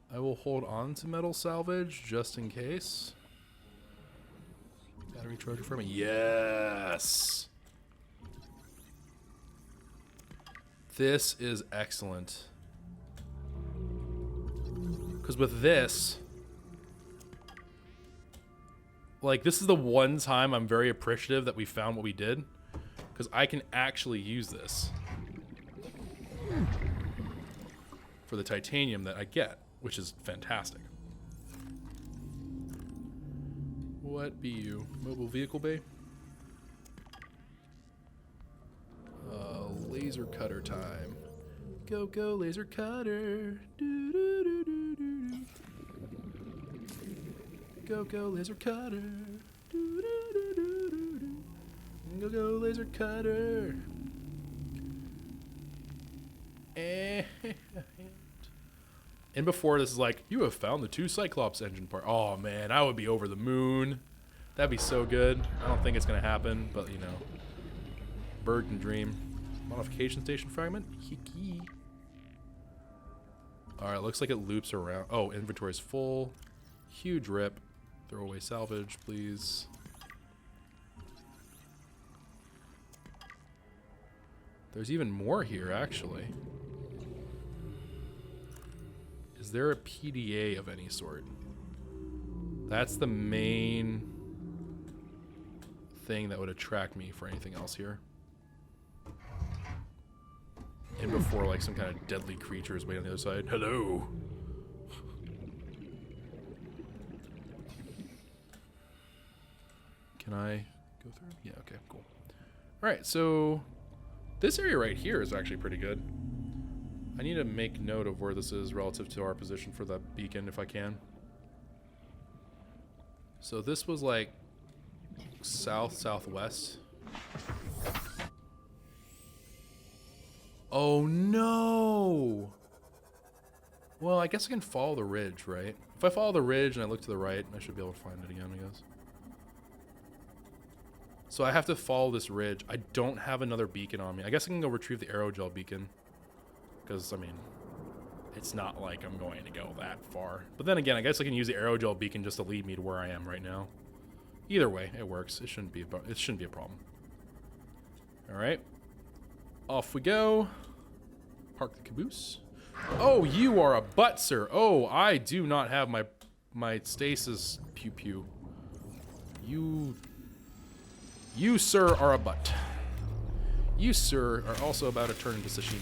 I will hold on to metal salvage just in case. Battery charger for me. Yes! This is excellent. Because with this... Like, this is the one time I'm very appreciative that we found what we did. Because I can actually use this. For the titanium that I get. Which is fantastic. What be you? Mobile vehicle bay? Laser cutter time. Go, go, laser cutter. Do, do, do, do, do, do. Go, go, laser cutter. Do, do, do, do, do, do. Go, go, laser cutter. And before this is like, you have found the 2 Cyclops engine part. Oh man, I would be over the moon. That'd be so good. I don't think it's gonna happen, but you know. Bird can dream. Modification station fragment? Hiki. Alright, looks like it loops around. Oh, inventory's full. Huge rip. Throw away salvage, please. There's even more here, actually. Is there a PDA of any sort? That's the main thing that would attract me for anything else here. And before, like, some kind of deadly creature is waiting on the other side. Hello! Can I go through? Yeah, okay, cool. Alright, so this area right here is actually pretty good. I need to make note of where this is relative to our position for the beacon if I can. So this was like southwest. Oh no! Well, I guess I can follow the ridge, right? If I follow the ridge and I look to the right, I should be able to find it again, I guess. So I have to follow this ridge. I don't have another beacon on me. I guess I can go retrieve the aerogel beacon. Because, I mean, it's not like I'm going to go that far. But then again, I guess I can use the aerogel beacon just to lead me to where I am right now. Either way, it works. It shouldn't be a problem. All right. Off we go. Park the caboose. Oh, you are a butt, sir. Oh, I do not have my stasis pew-pew. You, sir, are a butt. You, sir, are also about to turn into sashimi.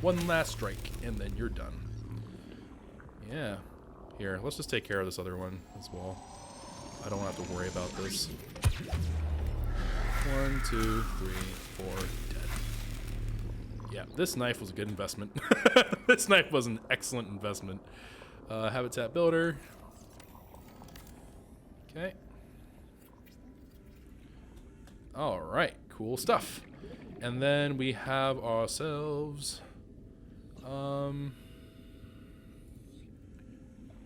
One last strike, and then you're done. Yeah. Here, let's just take care of this other one as well. I don't have to worry about this. 1, 2, 3, 4, dead. Yeah, this knife was a good investment. This knife was an excellent investment. Habitat builder. Okay. All right, cool stuff. And then we have ourselves...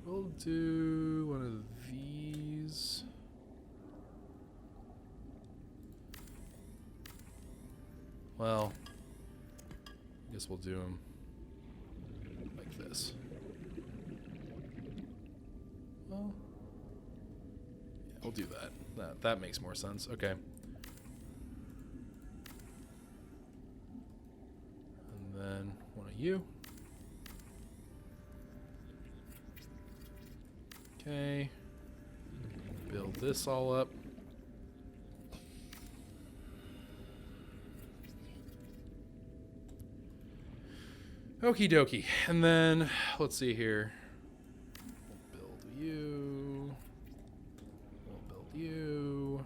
we'll do one of these. Well, I guess we'll do them like this. Well, yeah, we'll do that. That makes more sense. Okay. And then one of you. Okay. Build this all up. Okie dokie. And then, let's see here. We'll build you. We'll build you.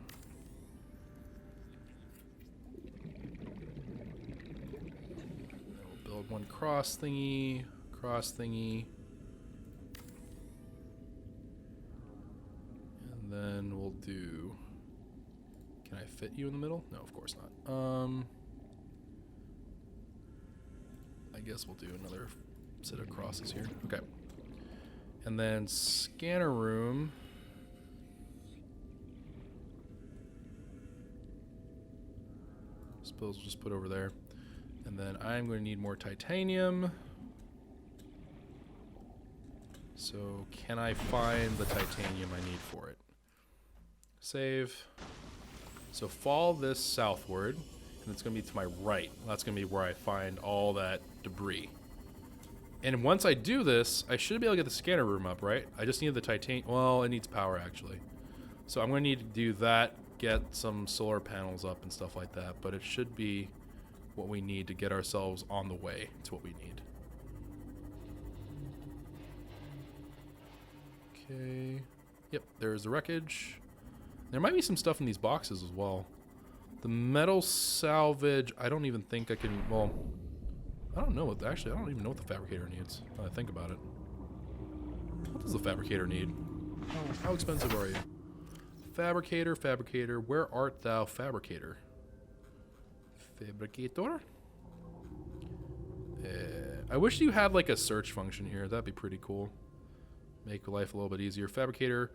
Then we'll build one cross thingy. Cross thingy. And then we'll do... Can I fit you in the middle? No, of course not. I guess we'll do another Sit across this here. Okay. And then scanner room. Suppose we'll just put over there. And then I'm going to need more titanium. So can I find the titanium I need for it? Save. So follow this southward, and it's going to be to my right. That's going to be where I find all that debris. And once I do this, I should be able to get the scanner room up, right? I just need the titanium. Well, it needs power, actually. So I'm going to need to do that, get some solar panels up and stuff like that. But it should be what we need to get ourselves on the way to what we need. Okay. Yep, there's the wreckage. There might be some stuff in these boxes as well. The metal salvage, I don't even think I can, well, I don't know what, actually, I don't even know what the fabricator needs, now that I think about it. What does the fabricator need? How expensive are you? Fabricator, fabricator, where art thou, fabricator? Fabricator? I wish you had like a search function here, that'd be pretty cool. Make life a little bit easier. Fabricator,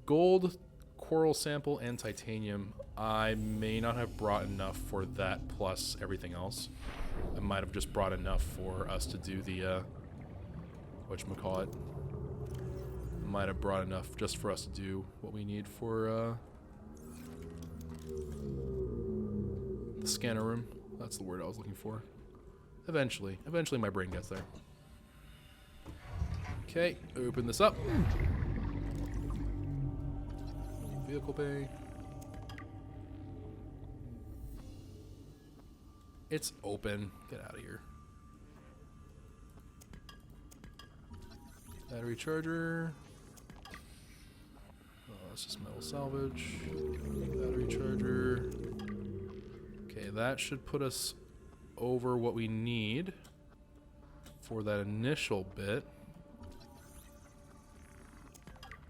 gold, coral sample, and titanium. I may not have brought enough for that plus everything else. I might have just brought enough for us to do the, whatchamacallit. Might have brought enough just for us to do what we need for, the scanner room. That's the word I was looking for. Eventually my brain gets there. Okay, open this up. Vehicle bay. It's open. Get out of here. Battery charger. Oh, that's just metal salvage. Battery charger. Okay, that should put us over what we need for that initial bit.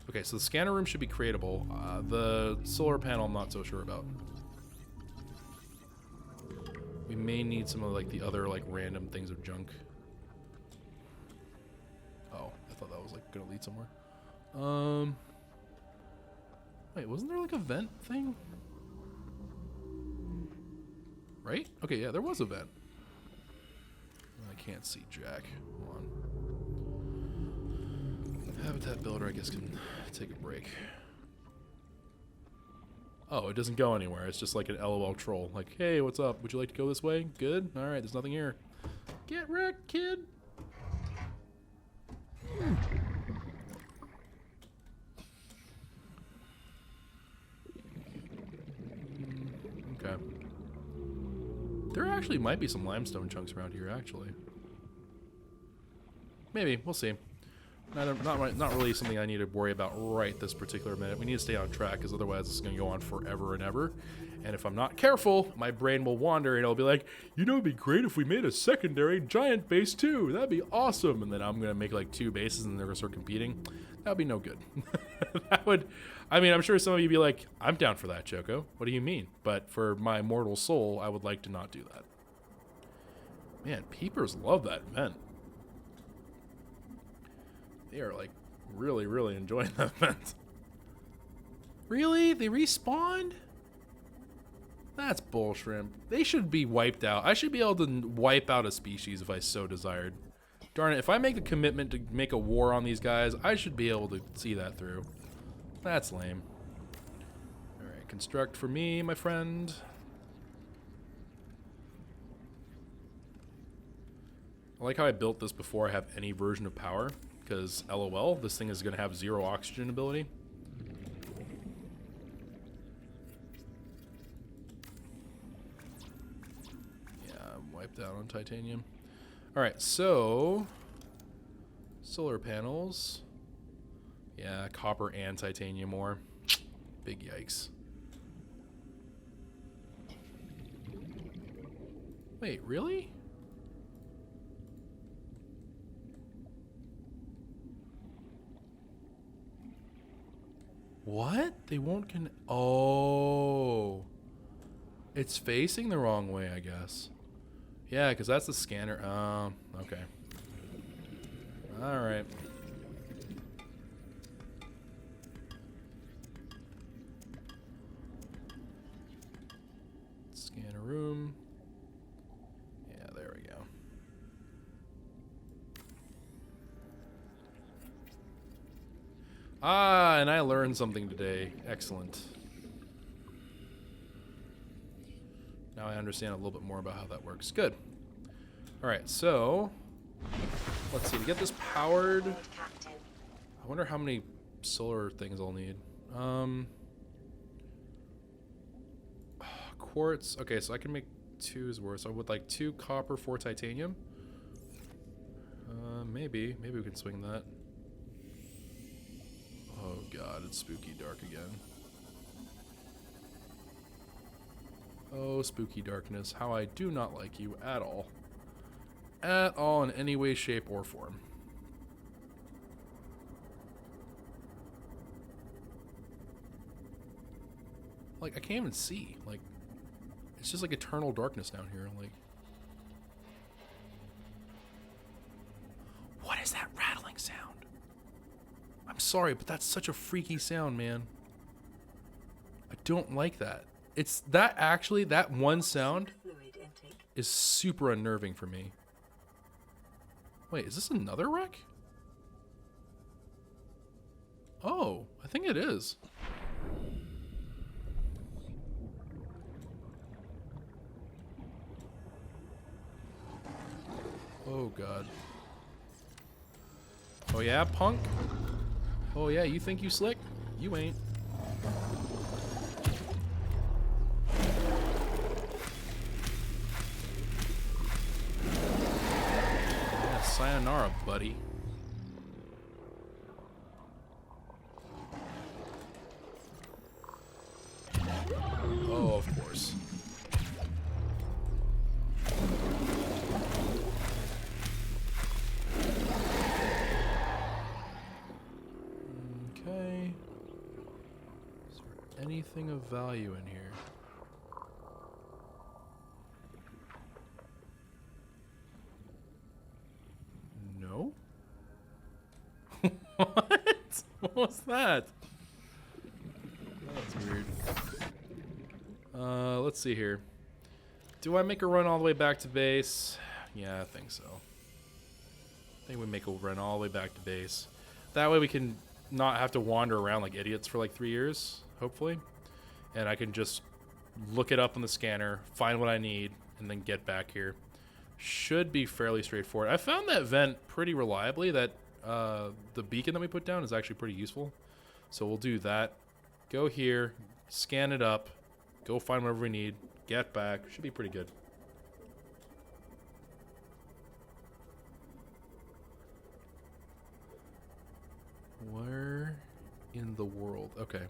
Okay, so the scanner room should be creatable. The solar panel I'm not so sure about. We may need some of like the other like random things of junk. Oh, I thought that was like gonna lead somewhere. Wait, wasn't there like a vent thing? Right? Okay, yeah, there was a vent. I can't see Jack. Hold on. Habitat builder, I guess, can take a break. Oh, it doesn't go anywhere. It's just like an LOL troll. Like, hey, what's up? Would you like to go this way? Good? Alright, there's nothing here. Get wrecked, kid! Okay. There actually might be some limestone chunks around here, actually. Maybe. We'll see. Not really something I need to worry about right this particular minute. We need to stay on track, because otherwise it's going to go on forever and ever. And if I'm not careful, my brain will wander and it'll be like, you know, it'd be great if we made a secondary giant base too. That'd be awesome. And then I'm going to make like 2 bases and they're going to start competing. That'd be no good. That would, I mean, I'm sure some of you would be like, I'm down for that, Choco. What do you mean? But for my mortal soul, I would like to not do that. Man, peepers love that vent. They are like really, really enjoying that event. Really? They respawned? That's bullshit. They should be wiped out. I should be able to wipe out a species if I so desired. Darn it, if I make a commitment to make a war on these guys, I should be able to see that through. That's lame. Alright, construct for me, my friend. I like how I built this before I have any version of power. Because LOL, this thing is going to have 0 oxygen ability. Yeah, I'm wiped out on titanium. Alright, so solar panels. Yeah, copper and titanium ore. Big yikes. Wait, really? What? They won't oh. It's facing the wrong way, I guess. Yeah, because that's the scanner. Okay. All right. Scan a room. Yeah, there we go. Ah, and I learned something today. Excellent. Now I understand a little bit more about how that works. Good. All right, so let's see. To get this powered, Captain. I wonder how many solar things I'll need. Quartz. Okay, so I can make 2's worth. So with like 2 copper, 4 titanium. Maybe we can swing that. Oh god, it's spooky dark again. Oh, spooky darkness. How I do not like you at all. At all in any way, shape, or form. Like, I can't even see. Like, it's just like eternal darkness down here. Like, what is that rattling sound? I'm sorry, but that's such a freaky sound, man. I don't like that. It's that actually, that one sound is super unnerving for me. Wait, is this another wreck? Oh, I think it is. Oh god. Oh yeah, punk? Oh yeah, you think you slick? You ain't. Yeah, sayonara, buddy. Oh, of course. Okay. Is there anything of value in here? No? What? What was that? That's weird. Let's see here. Do I make a run all the way back to base? Yeah, I think so. I think we make a run all the way back to base. That way we can not have to wander around like idiots for like 3 years, hopefully. And I can just look it up on the scanner, find what I need, and then get back here. Should be fairly straightforward. I found that vent pretty reliably. That the beacon that we put down is actually pretty useful. So we'll do that. Go here, scan it up, go find whatever we need, get back. Should be pretty good. Where in the world? Okay.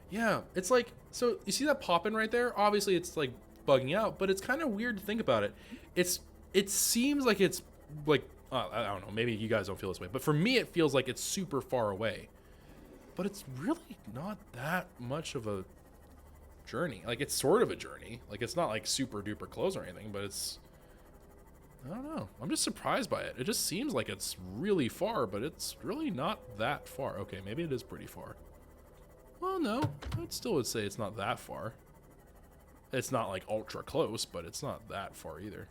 Yeah, it's like, so you see that popping right there? Obviously it's like bugging out, but it's kind of weird to think about it. It seems like it's like, I don't know, maybe you guys don't feel this way, but for me it feels like it's super far away. But it's really not that much of a journey. Like, it's sort of a journey. Like, it's not like super duper close or anything, but it's, I don't know. I'm just surprised by it. It just seems like it's really far, but it's really not that far. Okay, maybe it is pretty far. Well, no, I still would say it's not that far. It's not like ultra close, but it's not that far either.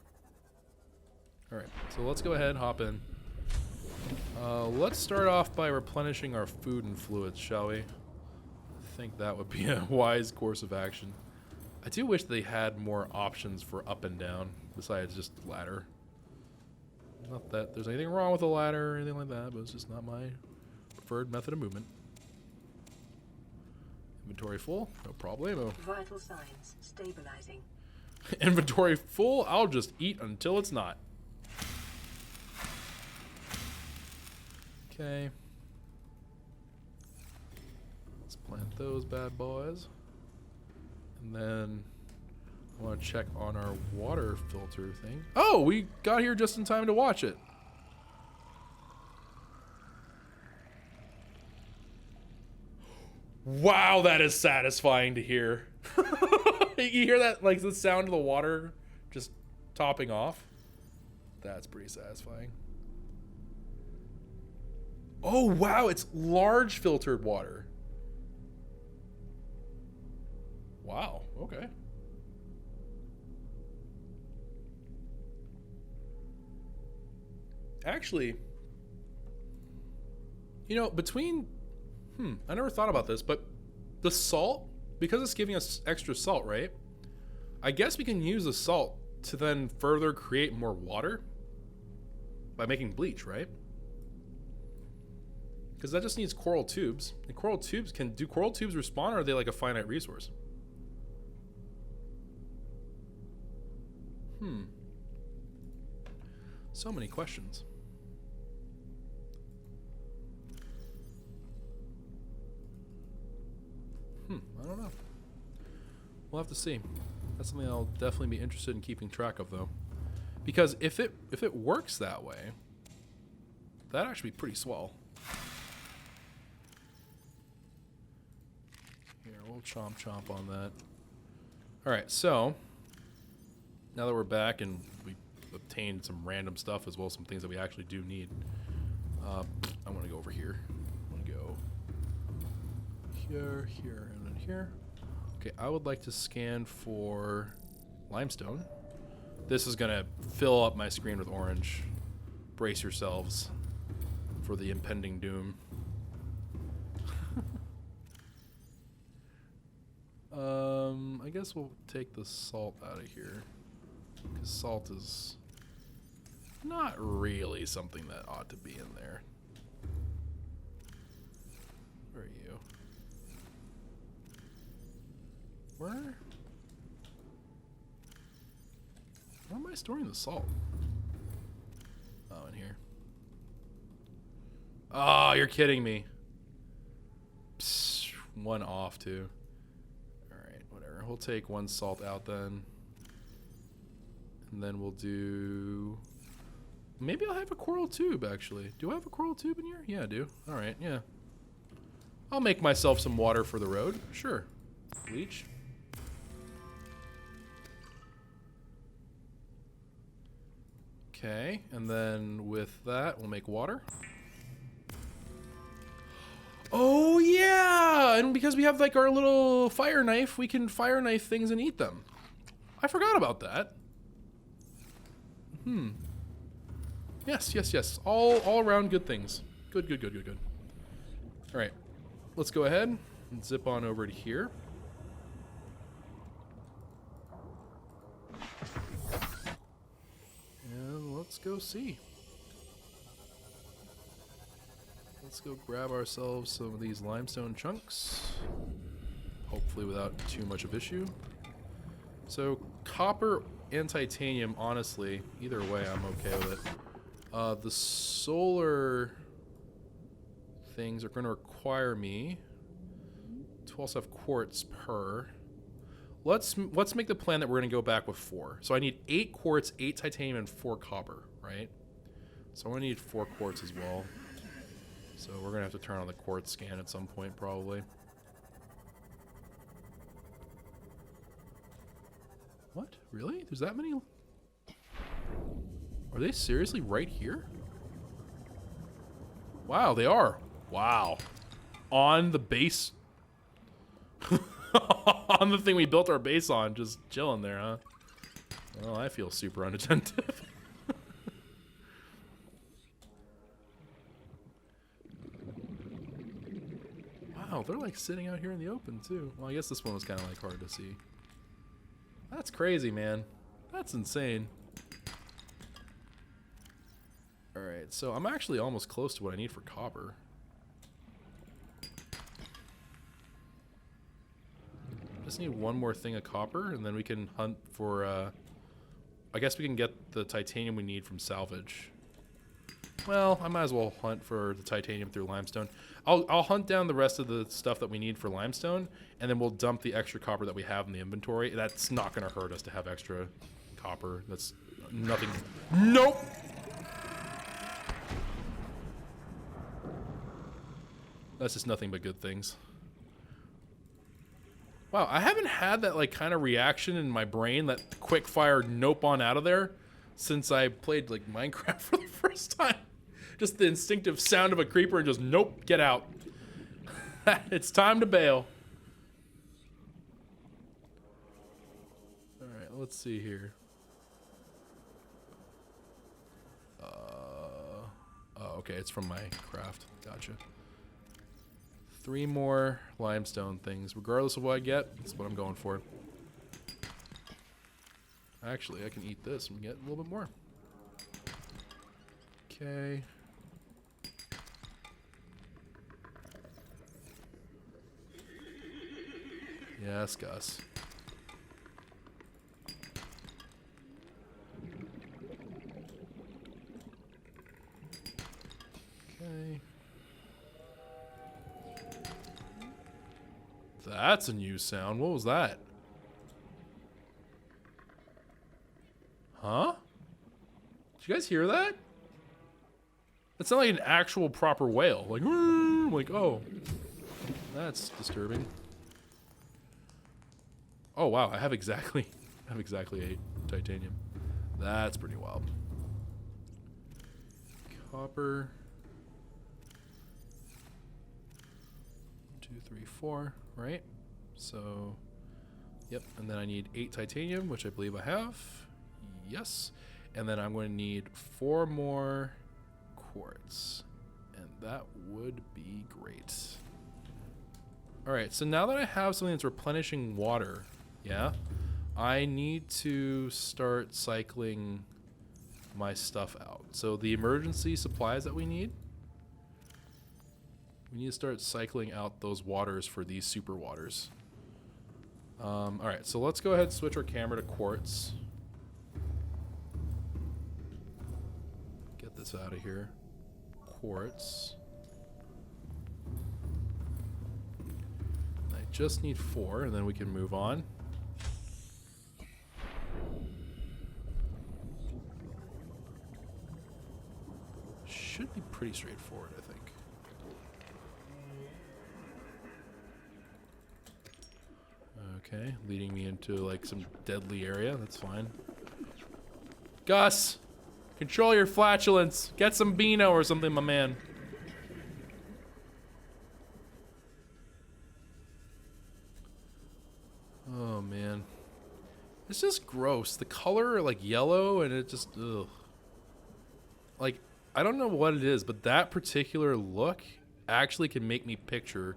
All right, so let's go ahead and hop in. Let's start off by replenishing our food and fluids, shall we? I think that would be a wise course of action. I do wish they had more options for up and down besides just ladder. Not that there's anything wrong with a ladder or anything like that, but it's just not my preferred method of movement. Inventory full, no problemo. Vital signs stabilizing. Inventory full, I'll just eat until it's not. Okay. Let's plant those bad boys. And then I want to check on our water filter thing. Oh, we got here just in time to watch it. Wow, that is satisfying to hear. You hear that, like the sound of the water just topping off? That's pretty satisfying. Oh, wow. It's large filtered water. Wow. Okay. Actually, you know, between... I never thought about this, but the salt, because it's giving us extra salt, right? I guess we can use the salt to then further create more water by making bleach, right? Because that just needs coral tubes. And coral tubes, do coral tubes respawn, or are they like a finite resource? So many questions. I don't know. We'll have to see. That's something I'll definitely be interested in keeping track of, though. Because if it works that way, that'd actually be pretty swell. Here, we'll chomp on that. Alright, so now that we're back and we obtained some random stuff as well as some things that we actually do need, I want to go over here. I want to go here, here, and then here. Okay, I would like to scan for limestone. This is gonna fill up my screen with orange. Brace yourselves for the impending doom. I guess we'll take the salt out of here, because salt is not really something that ought to be in there. Where are you? Where am I storing the salt? Oh, in here. Oh, you're kidding me. Psst, one off, too. Alright, whatever. We'll take one salt out then. And then we'll do... Maybe I'll have a coral tube, actually. Do I have a coral tube in here? Yeah, I do. Alright, yeah. I'll make myself some water for the road. Sure. Bleach. Okay, and then with that, we'll make water. Oh, yeah! And because we have, like, our little fire knife, we can fire knife things and eat them. I forgot about that. Yes, yes, yes. All around good things. Good, good, good, good, good. All right. Let's go ahead and zip on over to here. And let's go see. Let's go grab ourselves some of these limestone chunks. Hopefully without too much of issue. So copper and titanium, honestly, either way I'm okay with it. The solar things are going to require me to also have quartz per. Let's make the plan that we're going to go back with 4. So I need 8 quartz, 8 titanium, and 4 copper, right? So I'm going to need 4 quartz as well. So we're going to have to turn on the quartz scan at some point, probably. What? Really? There's that many? Are they seriously right here? Wow, they are. Wow. On the base. On the thing we built our base on, just chilling there, huh? Well, I feel super unattentive. Wow, they're like sitting out here in the open too. Well, I guess this one was kind of like hard to see. That's crazy, man. That's insane. Alright, so I'm actually almost close to what I need for copper. Just need one more thing of copper, and then we can hunt for, I guess we can get the titanium we need from salvage. Well, I might as well hunt for the titanium through limestone. I'll hunt down the rest of the stuff that we need for limestone, and then we'll dump the extra copper that we have in the inventory. That's not going to hurt us to have extra copper. That's nothing. Nope! That's just nothing but good things. Wow, I haven't had that like kind of reaction in my brain, that quick fire nope on out of there, since I played like Minecraft for the first time. just the instinctive sound of a creeper and just, nope, get out. It's time to bail. All right, let's see here. Oh, okay, it's from my craft. Gotcha. 3 more limestone things. Regardless of what I get, that's what I'm going for. Actually, I can eat this and get a little bit more. Okay. Yes, Gus. Okay. That's a new sound. What was that? Huh? Did you guys hear that? That sounded like an actual proper whale. Like, oh. That's disturbing. Oh wow, I have exactly 8 titanium. That's pretty wild. Copper. 2, 3, 4, right? So, yep, and then I need 8 titanium, which I believe I have. Yes. And then I'm going to need 4 more quartz. And that would be great. Alright, so now that I have something that's replenishing water, yeah, I need to start cycling my stuff out. So the emergency supplies that we need to start cycling out those waters for these super waters. Alright, so let's go ahead and switch our camera to quartz. Get this out of here. Quartz. I just need 4 and then we can move on. Should be pretty straightforward, I think. Okay, leading me into like some deadly area. That's fine. Gus, control your flatulence. Get some Beano or something, my man. Oh man, it's just gross. The color like yellow and it just ugh. Like I don't know what it is, but that particular look actually can make me picture.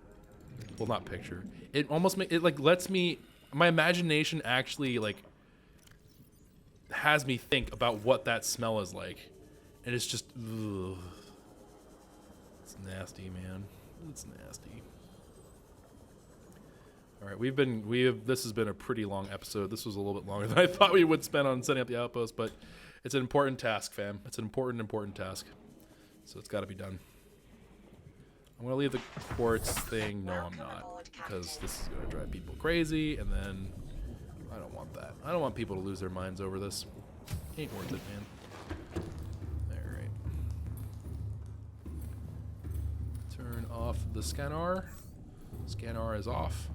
Well, not picture. It almost it like lets me. My imagination actually like has me think about what that smell is like, and it's just ugh. It's nasty, man. It's nasty. All right, this has been a pretty long episode. This was a little bit longer than I thought we would spend on setting up the outpost, but it's an important task, fam. It's an important task. So it's got to be done. I'm going to leave the quartz thing. No, I'm not, because this is going to drive people crazy, and then I don't want that. I don't want people to lose their minds over this. Ain't worth it, man. All right. Turn off the scanner. Scanner is off.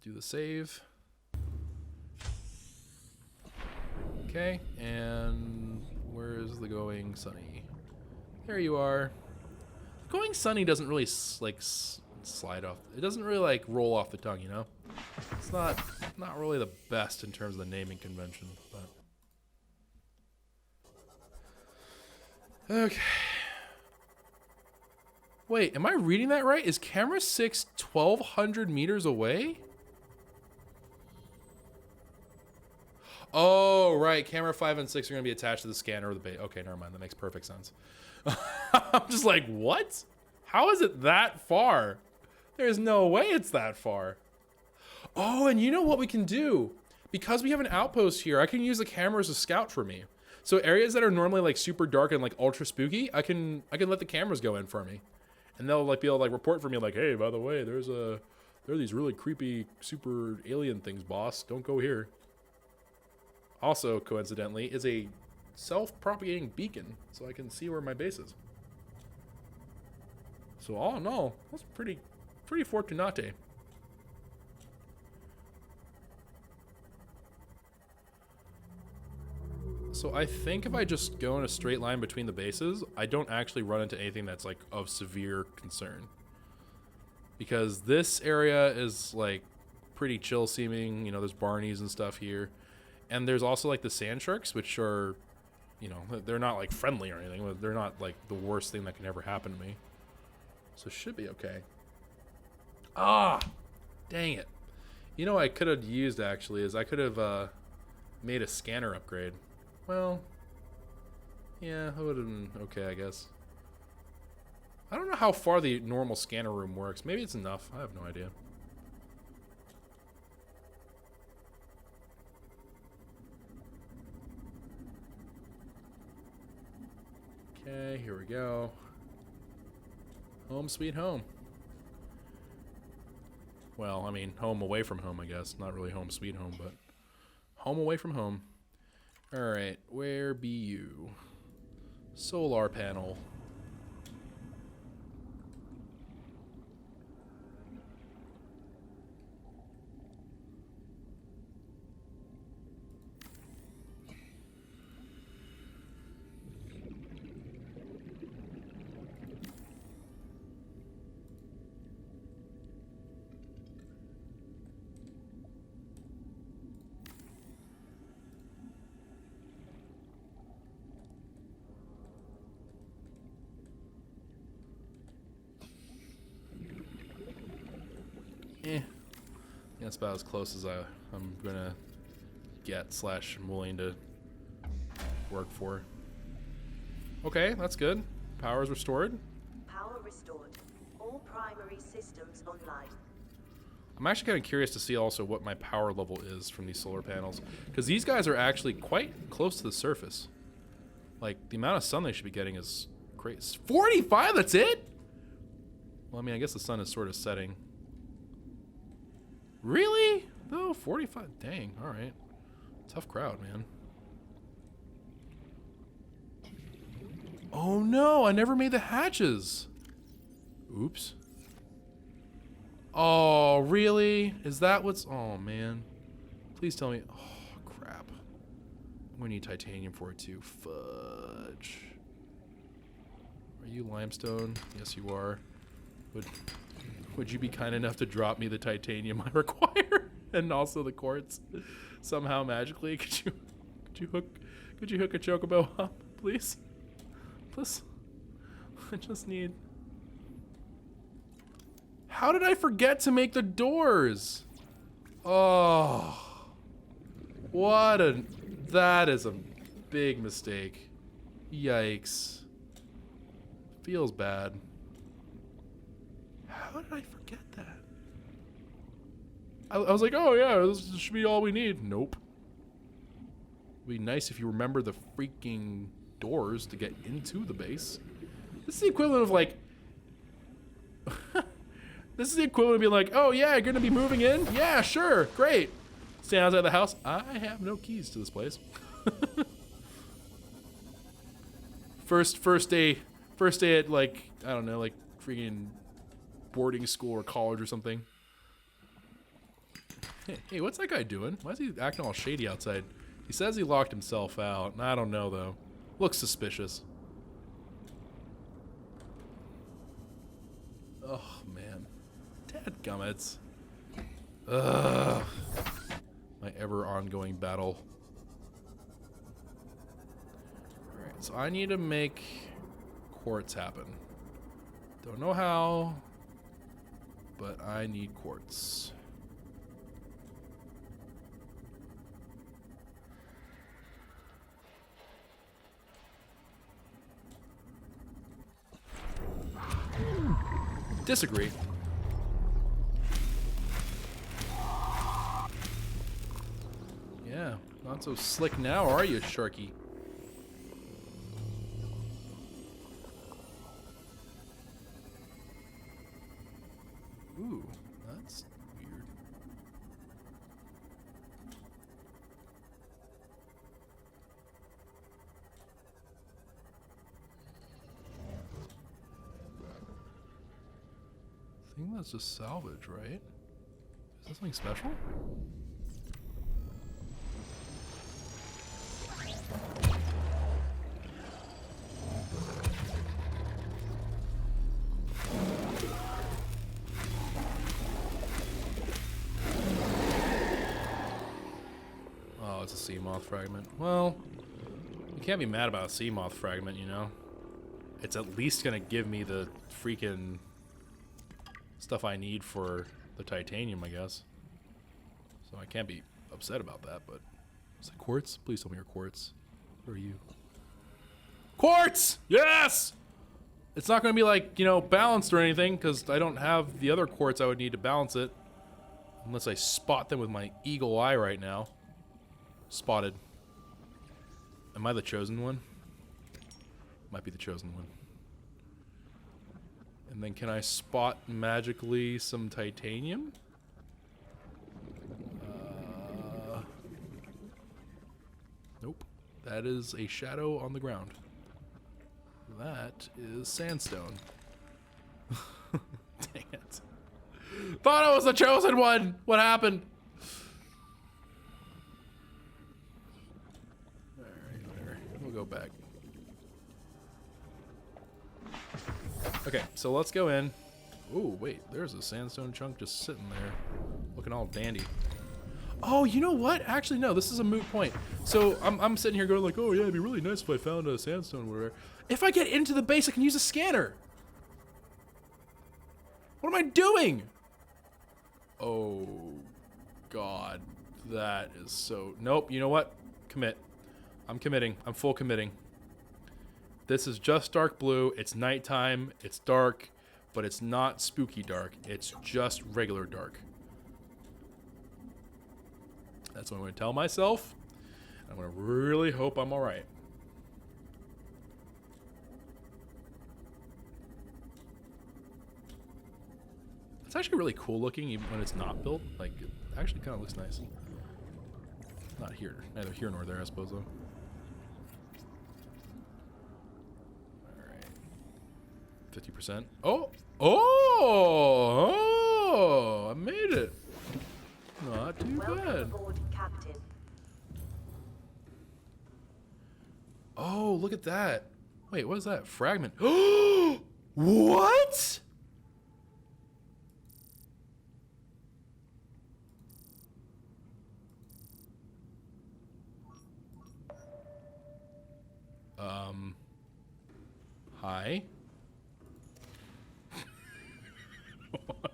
Do the save. Okay, and where is the going sunny? There you are. Going sunny doesn't really slide off. It doesn't really like roll off the tongue, you know. It's not really the best in terms of the naming convention, but okay. Wait, am I reading that right? Is camera 6 1,200 meters away? Oh, right. Camera 5 and 6 are going to be attached to the scanner or the bait. Okay, never mind. That makes perfect sense. I'm just like, what? How is it that far? There's no way it's that far. Oh, and you know what we can do? Because we have an outpost here, I can use the camera as a scout for me. So areas that are normally like super dark and like ultra spooky, I can let the cameras go in for me. And they'll like be able to like report for me like, hey, by the way, there are these really creepy super alien things, boss. Don't go here. Also, coincidentally, is a self-propagating beacon, so I can see where my base is. So, all in all, that's pretty fortunate. So I think if I just go in a straight line between the bases, I don't actually run into anything that's like of severe concern. Because this area is like pretty chill seeming, you know, there's Barneys and stuff here. And there's also like the sand sharks, which are, you know, they're not like friendly or anything, but they're not like the worst thing that can ever happen to me. So it should be okay. Ah, dang it. You know what I could have used actually is I could have made a scanner upgrade. Well, yeah, that would have been okay, I guess. I don't know how far the normal scanner room works. Maybe it's enough. I have no idea. Okay, here we go. Home sweet home. Well, I mean, home away from home, I guess. Not really home sweet home, but home away from home. Alright, where be you? Solar panel. That's about as close as I'm gonna get / I'm willing to work for. Okay, that's good. Power's restored. Power restored. All primary systems online. I'm actually kind of curious to see also what my power level is from these solar panels, because these guys are actually quite close to the surface. Like, the amount of sun they should be getting is great. 45, that's it? Well, I mean, I guess the sun is sort of setting. Really? No, 45. Dang, alright. Tough crowd, man. Oh no, I never made the hatches. Oops. Oh, really? Is that what's... Oh, man. Please tell me... Oh, crap. I'm gonna need titanium for it too. Fudge. Are you limestone? Yes, you are. Would you be kind enough to drop me the titanium I require, and also the quartz, somehow magically? Could you hook a chocobo up, please? Please. I just need. How did I forget to make the doors? Oh, that is a big mistake. Yikes. Feels bad. How did I forget that? I was like, oh yeah, this should be all we need. Nope. It'd be nice if you remember the freaking doors to get into the base. This is the equivalent of like... This is the equivalent of being like, oh yeah, you're gonna be moving in? Yeah, sure, great. Stand outside the house. I have no keys to this place. First day at like, I don't know, like freaking boarding school or college or something. Hey, what's that guy doing? Why is he acting all shady outside? He says he locked himself out. I don't know though. Looks suspicious. Oh man. Dadgummits. Ugh. My ever ongoing battle. Alright, so I need to make quartz happen. Don't know how, but I need quartz. Disagree. Yeah, not so slick now, are you, Sharky? Ooh, that's weird. I think that's just salvage, right? Is that something special? it's a sea moth fragment. Well, you can't be mad about a sea moth fragment, you know? It's at least gonna give me the freaking stuff I need for the titanium, I guess. So I can't be upset about that, but... Is it quartz? Please tell me you're quartz. Where are you? Quartz! Yes! It's not gonna be like, you know, balanced or anything, because I don't have the other quartz I would need to balance it. Unless I spot them with my eagle eye right now. Spotted. Am I the chosen one? Might be the chosen one. And then can I spot magically some titanium? Nope. That is a shadow on the ground. That is sandstone. Dang it. Thought I was the chosen one! What happened? Alright, whatever. We'll go back. Okay, so let's go in. Ooh, wait, there's a sandstone chunk just sitting there. Looking all dandy. Oh, you know what? Actually, no, this is a moot point. So I'm sitting here going like, oh yeah, it'd be really nice if I found a sandstone or whatever. If I get into the base, I can use a scanner. What am I doing? Oh, God. That is so... Nope, you know what? Commit. I'm committing. I'm full committing. This is just dark blue. It's nighttime. It's dark, but it's not spooky dark. It's just regular dark. That's what I'm going to tell myself. I'm going to really hope I'm all right. It's actually really cool looking even when it's not built. Like, it actually kind of looks nice. Not here. Neither here nor there, I suppose, though. Alright. 50%. Oh! Oh! I made it! Not too bad. Aboard, Captain. Oh, look at that. Wait, what is that? Fragment. Oh! What? Hi. What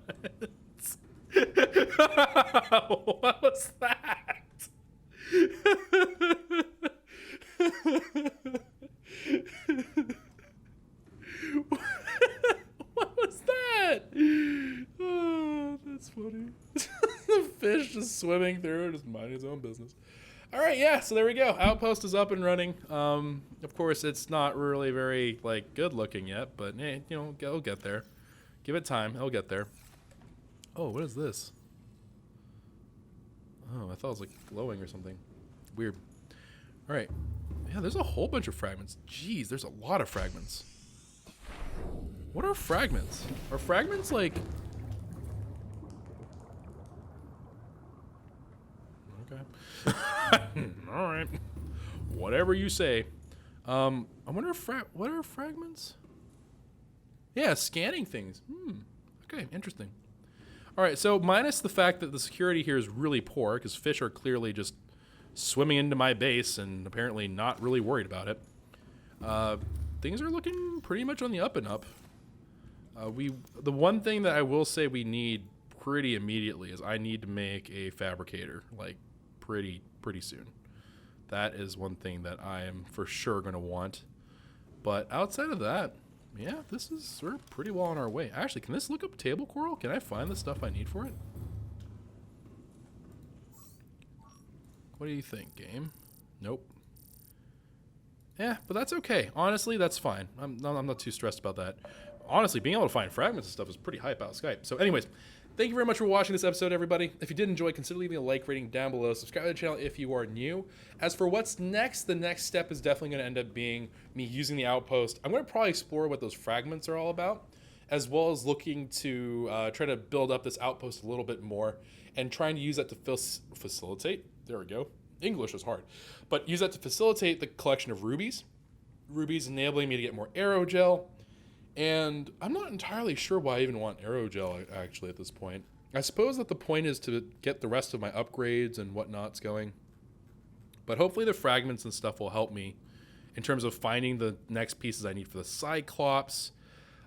was that? What was that? Oh, that's funny. The fish just swimming through, just minding his own business. All right, yeah, so there we go. Outpost is up and running. Of course, it's not really very, like, good looking yet, but, you know, it'll get there. Give it time. It'll get there. Oh, what is this? Oh, I thought it was, like, glowing or something. Weird. All right. Yeah, there's a whole bunch of fragments. Jeez, there's a lot of fragments. What are fragments? Are fragments, like... Okay. All right. Whatever you say. I wonder if what are fragments? Yeah, scanning things. Okay, interesting. All right, so minus the fact that the security here is really poor because fish are clearly just swimming into my base and apparently not really worried about it. Things are looking pretty much on the up and up. The one thing that I will say we need pretty immediately is I need to make a fabricator, like pretty soon. That is one thing that I am for sure going to want. But outside of that, yeah, we're pretty well on our way. Actually, can this look up table coral? Can I find the stuff I need for it? What do you think, game? Nope. Yeah, but that's okay. Honestly, that's fine. I'm not too stressed about that. Honestly, being able to find fragments and stuff is pretty hype out of Skype. So anyways, thank you very much for watching this episode, everybody. If you did enjoy, consider leaving a like rating down below. Subscribe to the channel if you are new. As for what's next, the next step is definitely going to end up being me using the Outpost. I'm going to probably explore what those fragments are all about, as well as looking to try to build up this Outpost a little bit more and trying to use that to facilitate. There we go. English is hard. But use that to facilitate the collection of rubies. Rubies enabling me to get more aerogel. And I'm not entirely sure why I even want aerogel, actually, at this point. I suppose that the point is to get the rest of my upgrades and whatnots going. But hopefully the fragments and stuff will help me in terms of finding the next pieces I need for the Cyclops.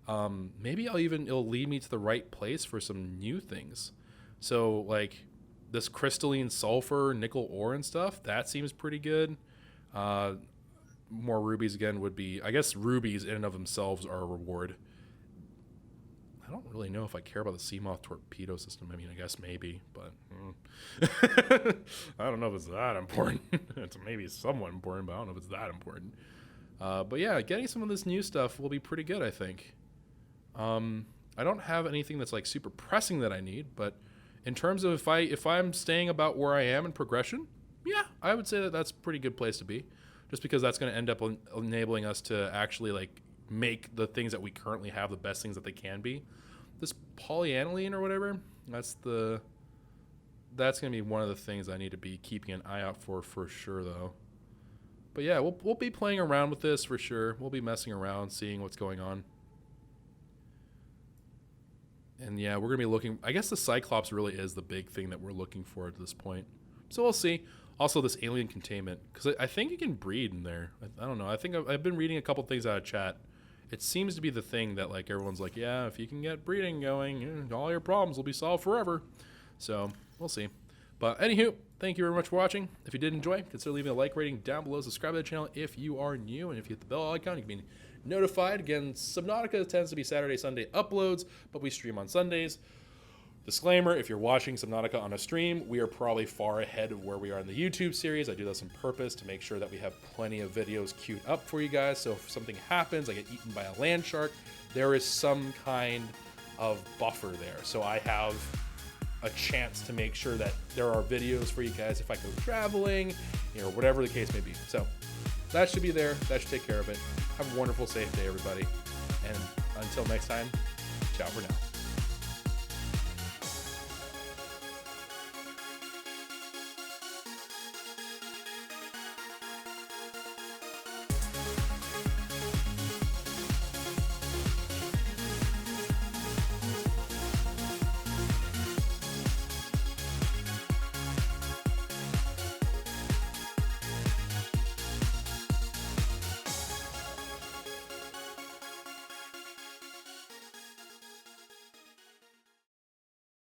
Maybe it'll lead me to the right place for some new things. So like this crystalline sulfur, nickel ore and stuff, that seems pretty good. More rubies again would be, I guess rubies in and of themselves are a reward. I don't really know if I care about the Seamoth torpedo system. I mean, I guess maybe, but I don't know if it's that important. It's maybe somewhat important, but I don't know if it's that important. But yeah, getting some of this new stuff will be pretty good, I think. I don't have anything that's like super pressing that I need, but in terms of if I'm staying about where I am in progression, yeah, I would say that that's a pretty good place to be, just because that's going to end up enabling us to actually like make the things that we currently have the best things that they can be. This polyaniline or whatever, that's going to be one of the things I need to be keeping an eye out for sure though. But yeah, we'll be playing around with this for sure. We'll be messing around, seeing what's going on. And yeah, we're going to be looking, I guess the Cyclops really is the big thing that we're looking for at this point. So we'll see. Also this alien containment, because I think you can breed in there. I don't know. I think I've been reading a couple things out of chat. It seems to be the thing that like everyone's like, yeah, if you can get breeding going, all your problems will be solved forever. So we'll see. But anywho, thank you very much for watching. If you did enjoy, consider leaving a like rating down below. Subscribe to the channel if you are new. And if you hit the bell icon, you can be notified. Again, Subnautica tends to be Saturday, Sunday uploads, but we stream on Sundays. Disclaimer, if you're watching Subnautica on a stream, we are probably far ahead of where we are in the YouTube series. I do this on purpose to make sure that we have plenty of videos queued up for you guys. So if something happens, I get eaten by a land shark, there is some kind of buffer there. So I have a chance to make sure that there are videos for you guys if I go traveling, whatever the case may be. So that should be there. That should take care of it. Have a wonderful, safe day, everybody. And until next time, ciao for now.